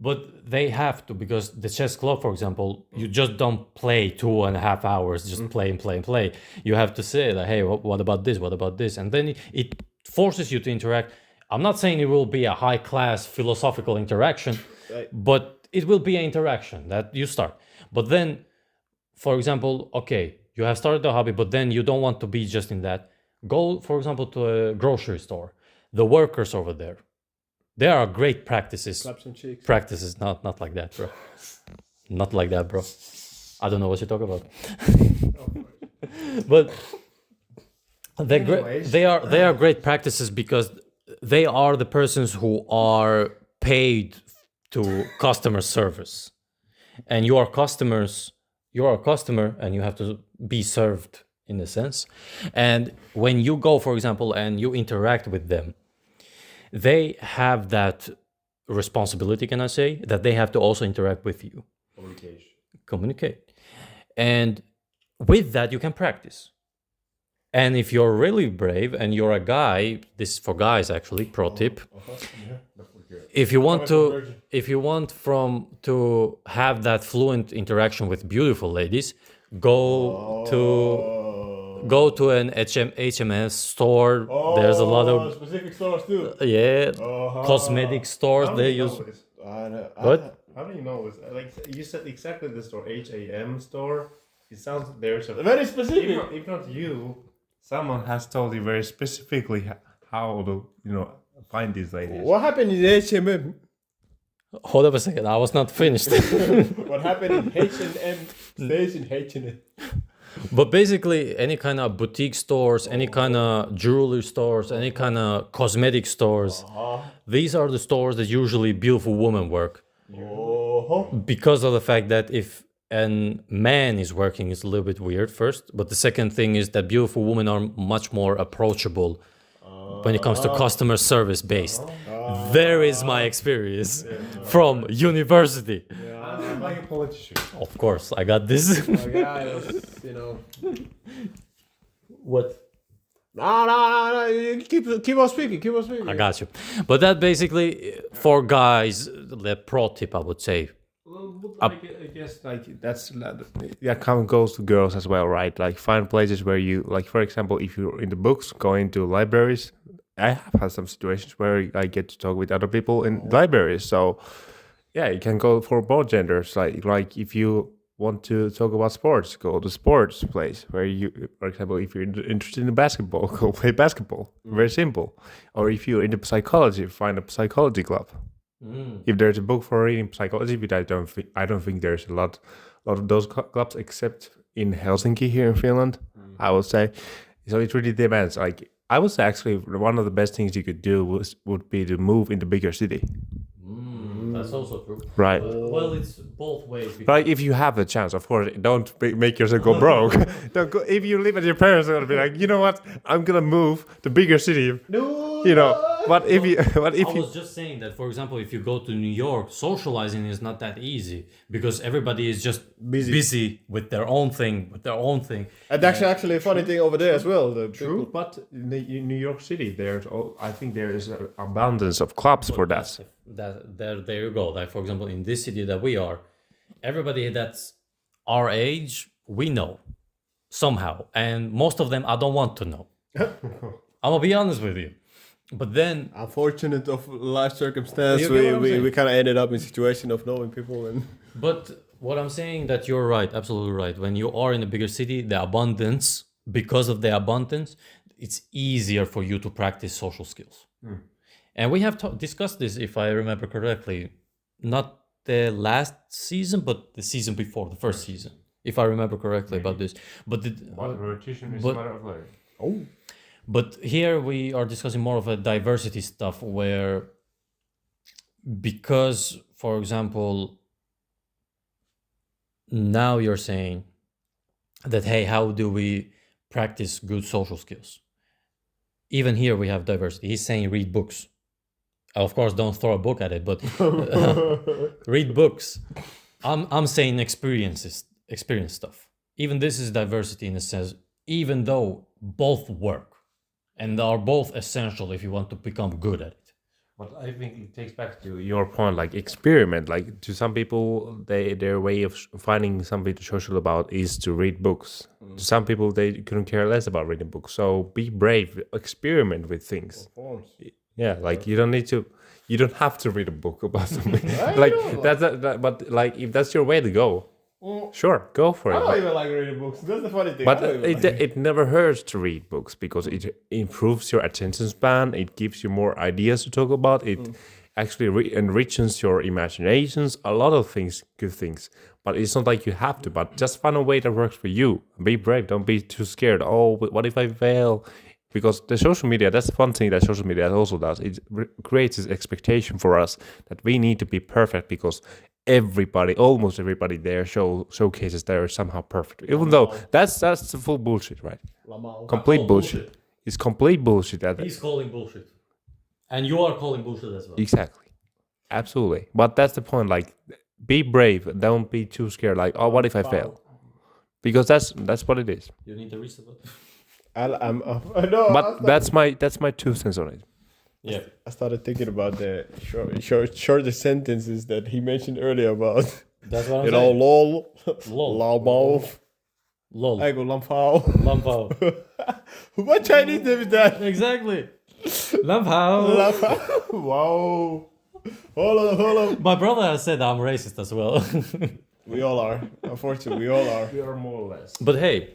But they have to, because the chess club, for example, you just don't play 2.5 hours, just play and play and play. You have to say that, hey, what about this? What about this? And then it forces you to interact. I'm not saying it will be a high class philosophical interaction, Right. but it will be an interaction that you start. But then, for example, okay, you have started the hobby, but then you don't want to be just in that. Go, for example, to a grocery store. The workers over there, there are great practices. Clap some cheeks. Practices, not like that, bro. Not like that, bro. I don't know what you're talking about. But they are great practices because they are the persons who are paid to customer service, and you are customers. You are a customer, and you have to be served in a sense. And when you go, for example, and you interact with them, they have that responsibility, can I say, that they have to also interact with you. Communicate. And with that, you can practice. And if you're really brave and you're a guy, this is for guys actually, pro tip. If you want to have that fluent interaction with beautiful ladies, go to an HMS store. There's a lot of specific stores too. cosmetic stores. They use what? How do you know? Like you said exactly the store, HAM store. It sounds there's a Very specific. if not you, someone has told you very specifically how to find these ladies. What happened in H&M? Hold up a second. I was not finished. What happened in H&M stays in H&M. But basically, any kind of boutique stores, any kind of jewelry stores, any kind of cosmetic stores, these are the stores that usually beautiful women work. because of the fact that if a man is working, it's a little bit weird first. But the second thing is that beautiful women are much more approachable when it comes to customer service based. There is my experience from university. I'm like a politician. Of course, I got this. What? No. You keep on speaking. Keep on speaking. I got you. But that basically, for guys, the pro tip, I would say. I guess like that's common goes to girls as well, right? Like find places where you like, for example, if you're in the books, going to libraries. I have had some situations where I get to talk with other people in libraries. So yeah, you can go for both genders. Like if you want to talk about sports, go to sports place where you, for example, if you're interested in basketball, go play basketball. Very simple. Or if you're into psychology, find a psychology club. If there's a book for reading psychology, but I don't think there's a lot of those clubs except in Helsinki here in Finland. I would say, so it really depends. Like I would say, actually, one of the best things you could do would be to move in the bigger city. That's also true. Right. Well, it's both ways. Like if you have the chance, of course, don't make yourself go broke. Don't go, if you live at your parents, are gonna be like, you know what, I'm gonna move to bigger city. No. You know, but if you, I was just saying that, for example, if you go to New York, socializing is not that easy because everybody is just busy with their own thing, And that's actually a funny thing over there as well. True, but in New York City, I think there is an abundance of clubs for that. There you go. Like for example, in this city that we are, everybody that's our age, we know somehow, and most of them I don't want to know. I'm gonna be honest with you. But then, unfortunate of life circumstance, You get what I'm we saying? kind of ended up in a situation of knowing people and. but what I'm saying that you're right, absolutely right. When you are in a bigger city, the abundance, because of the abundance, it's easier for you to practice social skills. And we have discussed this, if I remember correctly, not the last season, but the season before, the first season, if I remember correctly about this. But Repetition is but- a matter of learning. Oh. But here we are discussing more of a diversity stuff where, because, for example, now you're saying that, hey, how do we practice good social skills? Even here we have diversity. He's saying read books. Of course, don't throw a book at it, but read books. I'm saying experience stuff. Even this is diversity in a sense, even though both work. And are both essential if you want to become good at it. But I think it takes back to your point, like experiment. Like to some people, their way of finding something to social about is to read books. To some people, they couldn't care less about reading books. So be brave, experiment with things. Yeah, like you don't have to read a book about something. Like but like if that's your way to go, sure, go for I it. don't even like reading books. That's the funny thing. But I don't even like it never hurts to read books because it improves your attention span. It gives you more ideas to talk about. It actually enriches your imaginations. A lot of things, good things. But it's not like you have to. But just find a way that works for you. Be brave. Don't be too scared. Oh, what if I fail? Because the social media, that's one thing that social media also does. It creates this expectation for us that we need to be perfect because almost everybody there showcases they're somehow perfect. Even though that's the full bullshit, right? Complete bullshit. It's complete bullshit. He's calling bullshit. And you are calling bullshit as well. Exactly. Absolutely. But that's the point. Like, be brave. Don't be too scared. Like, oh, what if I fail? Because that's what it is. You need to reset it. no, But that's my 2 cents on it. Yeah. I started thinking about the shorter sentences that he mentioned earlier about. That's what I'm You know, saying. lol, Lol. lao Lol. I go lampao. Lampao. What Chinese name is that? Exactly. Lampao. Lampao. Wow. Hold on. My brother has said I'm racist as well. We all are. Unfortunately, we all are. We are more or less. But hey,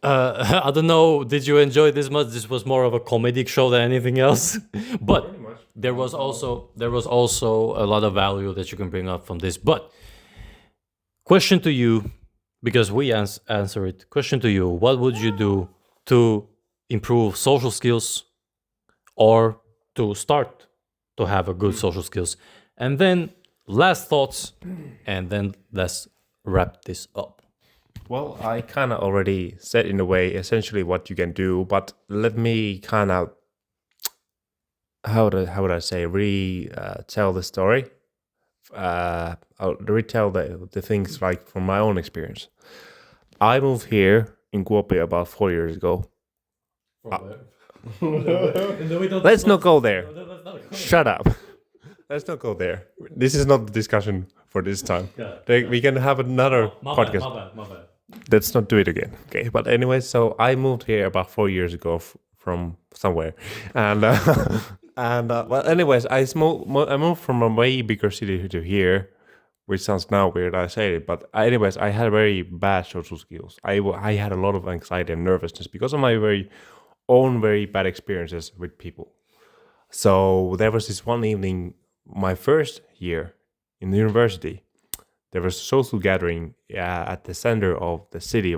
I don't know. Did you enjoy this much? This was more of a comedic show than anything else. But there was also a lot of value that you can bring up from this. But question to you, because we answer it. Question to you: what would you do to improve social skills, or to start to have a good social skills? And then last thoughts, and then let's wrap this up. Well, I kind of already said in a way essentially what you can do, but let me kind of how would I say tell the story. I'll retell the things like from my own experience. I moved here in Kuopio about 4 years ago. Let's not go there. Shut up. Let's not go there. This is not the discussion for this time. We can have another podcast. My bad. Let's not do it again. Okay. But anyway, so I moved here about 4 years ago from somewhere, and well, anyways, I moved from a way bigger city to here, which sounds now weird I say it, but anyways, I had very bad social skills. I had a lot of anxiety and nervousness because of my very bad experiences with people. So there was this one evening, my first year in the university, there was a social gathering at the center of the city,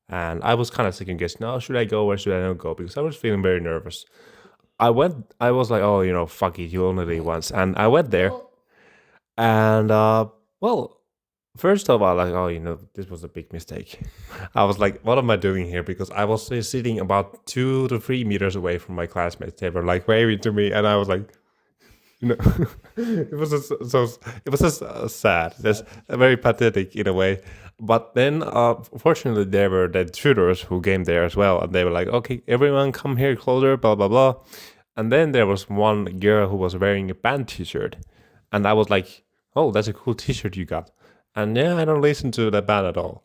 and I was kind of second guessing, no, should I go or should I not go? Because I was feeling very nervous. I was like, oh, fuck it, you only live once. And I went there, and well, first of all, like, oh, this was a big mistake. I was like, what am I doing here? Because I was sitting about 2 to 3 meters away from my classmates. They were like waving to me, and I was like, it was just sad. That's very pathetic in a way. But then, fortunately, there were the tutors who came there as well, and they were like, okay, everyone come here closer, blah blah blah. And then there was one girl who was wearing a band T-shirt, and I was like, oh, that's a cool T-shirt you got. And yeah, I don't listen to that band at all.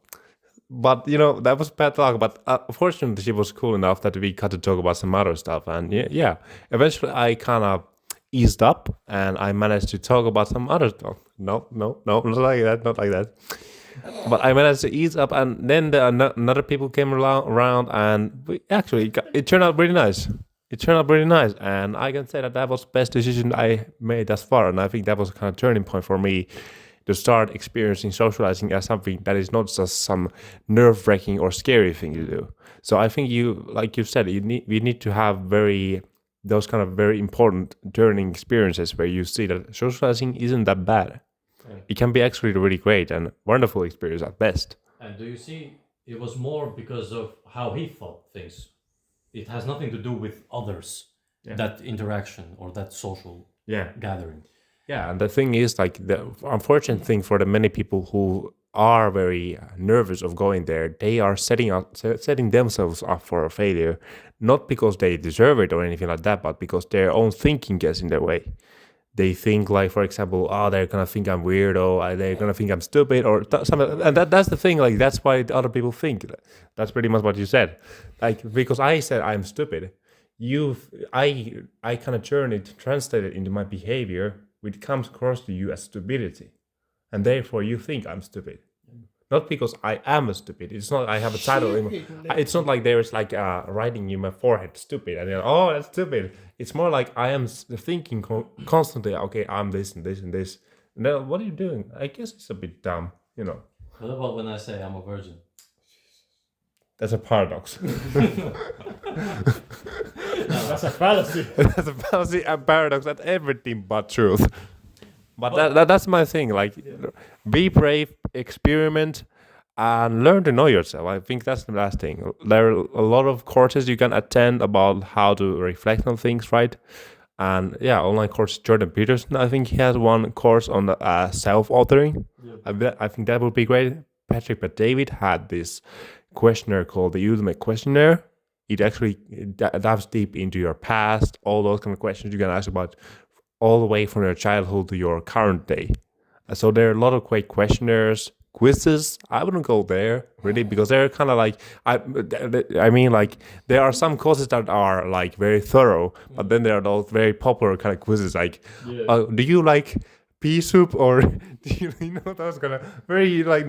But that was bad talk. But fortunately, she was cool enough that we got to talk about some other stuff. And yeah, eventually I kind of eased up and I managed to talk about some other stuff. No, not like that. But I managed to ease up, and then another people came around, and it turned out really nice. And I can say that was the best decision I made thus far. And I think that was a kind of turning point for me to start experiencing socializing as something that is not just some nerve-wracking or scary thing to do. So I think like you said, we need to have those kind of very important turning experiences where you see that socializing isn't that bad. Yeah. It can be actually really great and wonderful experience at best. And do you see it was more because of how he thought things? It has nothing to do with others, that interaction or that social gathering. Yeah, and the thing is, like, the unfortunate thing for the many people who are very nervous of going there, they are setting themselves up for a failure, not because they deserve it or anything like that, but because their own thinking gets in their way. They think, like, for example, they're gonna think I'm weird, or they're gonna think I'm stupid, or something. And that's the thing. Like, that's why other people think. That's pretty much what you said. Like, because I said I'm stupid, I kind of translate it into my behavior, which comes across to you as stupidity, and therefore you think I'm stupid. Not because I am a stupid. It's not I have a title. It's not like there is like writing in my forehead stupid, and oh, that's stupid. It's more like I am thinking constantly. Okay, I'm this and this and this. And then what are you doing? I guess it's a bit dumb, What about when I say I'm a virgin? That's a paradox. That's a fallacy. That's a fallacy and paradox. That's everything but truth. But that's my thing. Like, be brave, experiment, and learn to know yourself. I think that's the last thing. There are a lot of courses you can attend about how to reflect on things, right? And online course. Jordan Peterson, I think he has one course on self-authoring. Yeah. I think that would be great. Patrick Bet-David had this questionnaire called the Ultimate Questionnaire. It actually dives deep into your past, all those kind of questions you can ask about, all the way from your childhood to your current day. So there are a lot of great questionnaires, quizzes. I wouldn't go there really, because they're kind of like I mean, like, there are some courses that are like very thorough, but then there are those very popular kind of quizzes like, do you like pea soup, or do you know those kind of very like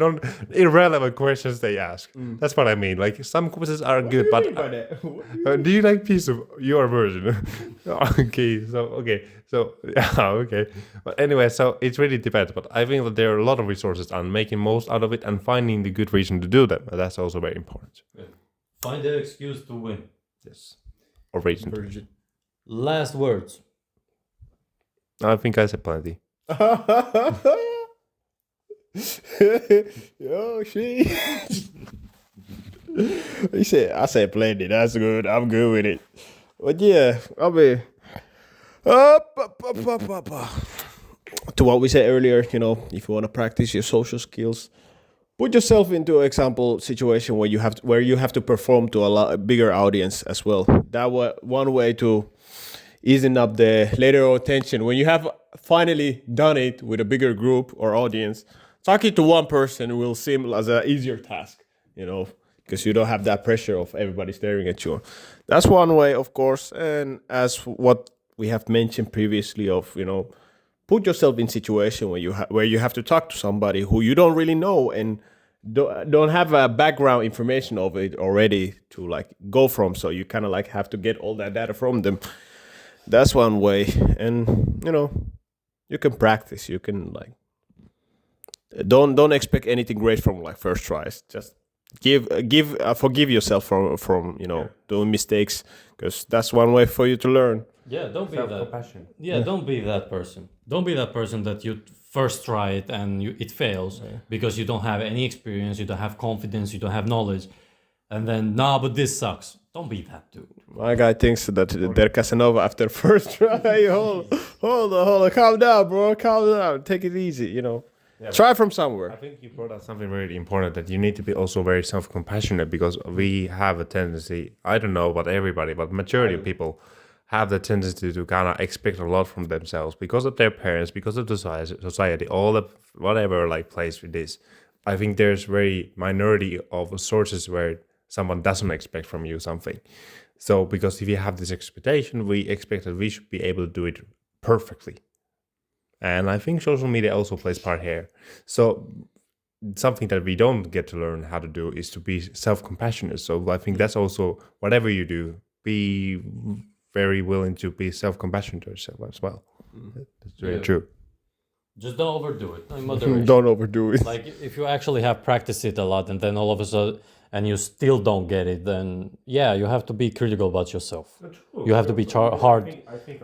irrelevant questions they ask. That's what I mean. Like, some quizzes are good, but do you like pea soup? You're a virgin. okay, but anyway, so it really depends, but I think that there are a lot of resources on making most out of it and finding the good reason to do them. That's also very important. Find the excuse to win. Yes, or reason. Last words. I think I said plenty. Yo, she. I said plenty. That's good. I'm good with it. But yeah, I mean, to what we said earlier, if you want to practice your social skills, put yourself into an example situation where you have to perform to a bigger audience as well. That was one way to easing up the later tension when you have finally done it with a bigger group or audience. Talking to one person will seem as an easier task, because you don't have that pressure of everybody staring at you. That's one way, of course. And as what we have mentioned previously, of put yourself in situation where you have to talk to somebody who you don't really know and don't have a background information of it already to like go from. So you kind of like have to get all that data from them. That's one way. And you can practice. You can like don't expect anything great from like first tries. Just forgive yourself from doing mistakes, because that's one way for you to learn. Yeah, don't be that. Compassion. Yeah, don't be that person. Don't be that person that you first try it and it fails because you don't have any experience, you don't have confidence, you don't have knowledge, and then but this sucks. Don't be that dude. My guy thinks that they're Casanova after first try. Hold on, calm down, bro. Calm down. Take it easy. Yeah, try from somewhere. I think you brought up something very important, that you need to be also very self-compassionate, because we have a tendency, I don't know about everybody, but majority of people have the tendency to kind of expect a lot from themselves because of their parents, because of the society, all the whatever like plays with this. I think there's very minority of sources where someone doesn't expect from you something. So because if you have this expectation, we expect that we should be able to do it perfectly. And I think social media also plays part here. So something that we don't get to learn how to do is to be self-compassionate. So I think that's also, whatever you do, be very willing to be self-compassionate to yourself as well. That's very true. Just don't overdo it. In moderation. Don't overdo it. Like if you actually have practiced it a lot and then all of a sudden and you still don't get it, then you have to be critical about yourself. You have to be hard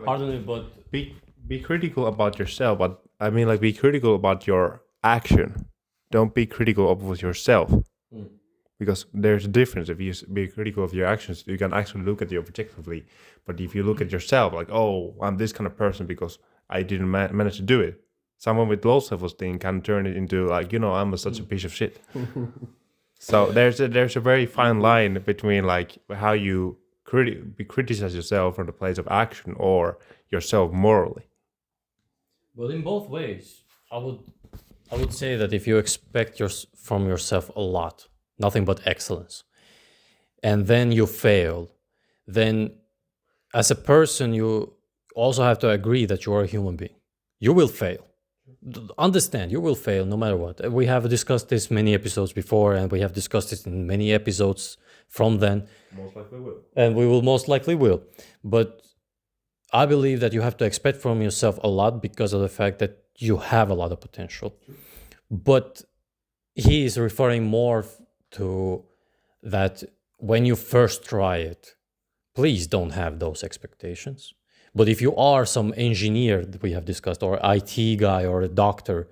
on it, but be critical about yourself, but I mean like be critical about your action. Don't be critical of yourself. Because there's a difference. If you be critical of your actions, you can actually look at you objectively. But if you look at yourself like, oh, I'm this kind of person because I didn't manage to do it. Someone with low self-esteem can turn it into like, I'm such a piece of shit. So there's a very fine line between like how you criticize yourself from the place of action or yourself morally. Well, in both ways, I would say that if you expect from yourself a lot, nothing but excellence, and then you fail, then as a person, you also have to agree that you are a human being. You will fail. Understand, you will fail no matter what. We have discussed this many episodes before, and we have discussed it in many episodes from then. Most likely will. And we will most likely will. But I believe that you have to expect from yourself a lot because of the fact that you have a lot of potential. But he is referring more to that when you first try it, please don't have those expectations. But if you are some engineer that we have discussed, or IT guy, or a doctor,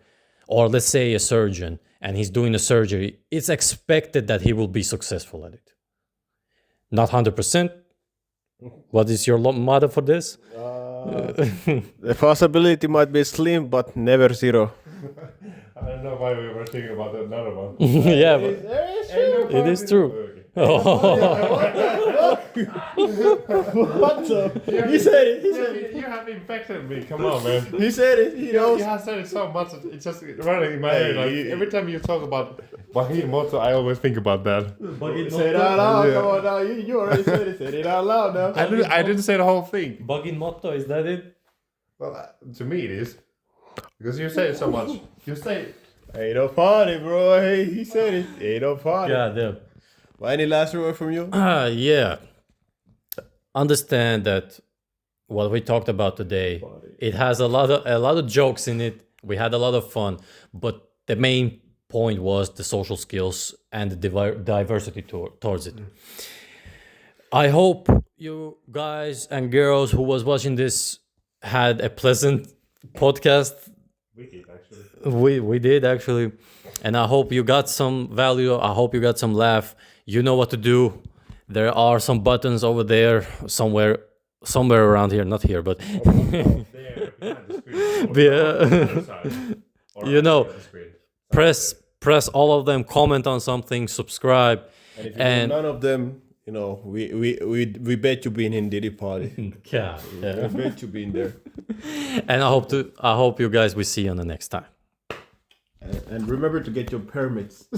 or let's say a surgeon, and he's doing a surgery, it's expected that he will be successful at it. Not 100%. What is your motto for this? The possibility might be slim, but never zero. I don't know why we were thinking about another one. Yeah, but it is true. What the? He said it. You have infected me. Come on, man. He said it. He knows. You have said it so much. It's just running in my head. Like, every time you talk about Bahimoto, I always think about that. Say it out loud. Come on now. You already said it. Say it out loud now. I didn't say the whole thing. Bugin motto, is that it? Well, to me it is. Because you say it so much. You say it. Ain't no funny, bro. Hey, he said it. Ain't no funny. Yeah, damn. Well, any last word from you? Yeah. Understand that what we talked about today, it has a lot of jokes in it. We had a lot of fun, but the main point was the social skills and the diversity towards it. I hope you guys and girls who was watching this had a pleasant podcast We did actually. We did actually, and I hope you got some value. I hope you got some laugh. You know what to do. There are some buttons over there somewhere around here, not here, but There, behind the screen. Yeah. You know, press all of them. Comment on something. Subscribe. And if you do none of them, you know, we bet you been in Diddy party. Yeah. We bet you been there. And I hope you guys will see you on the next time. And remember to get your permits.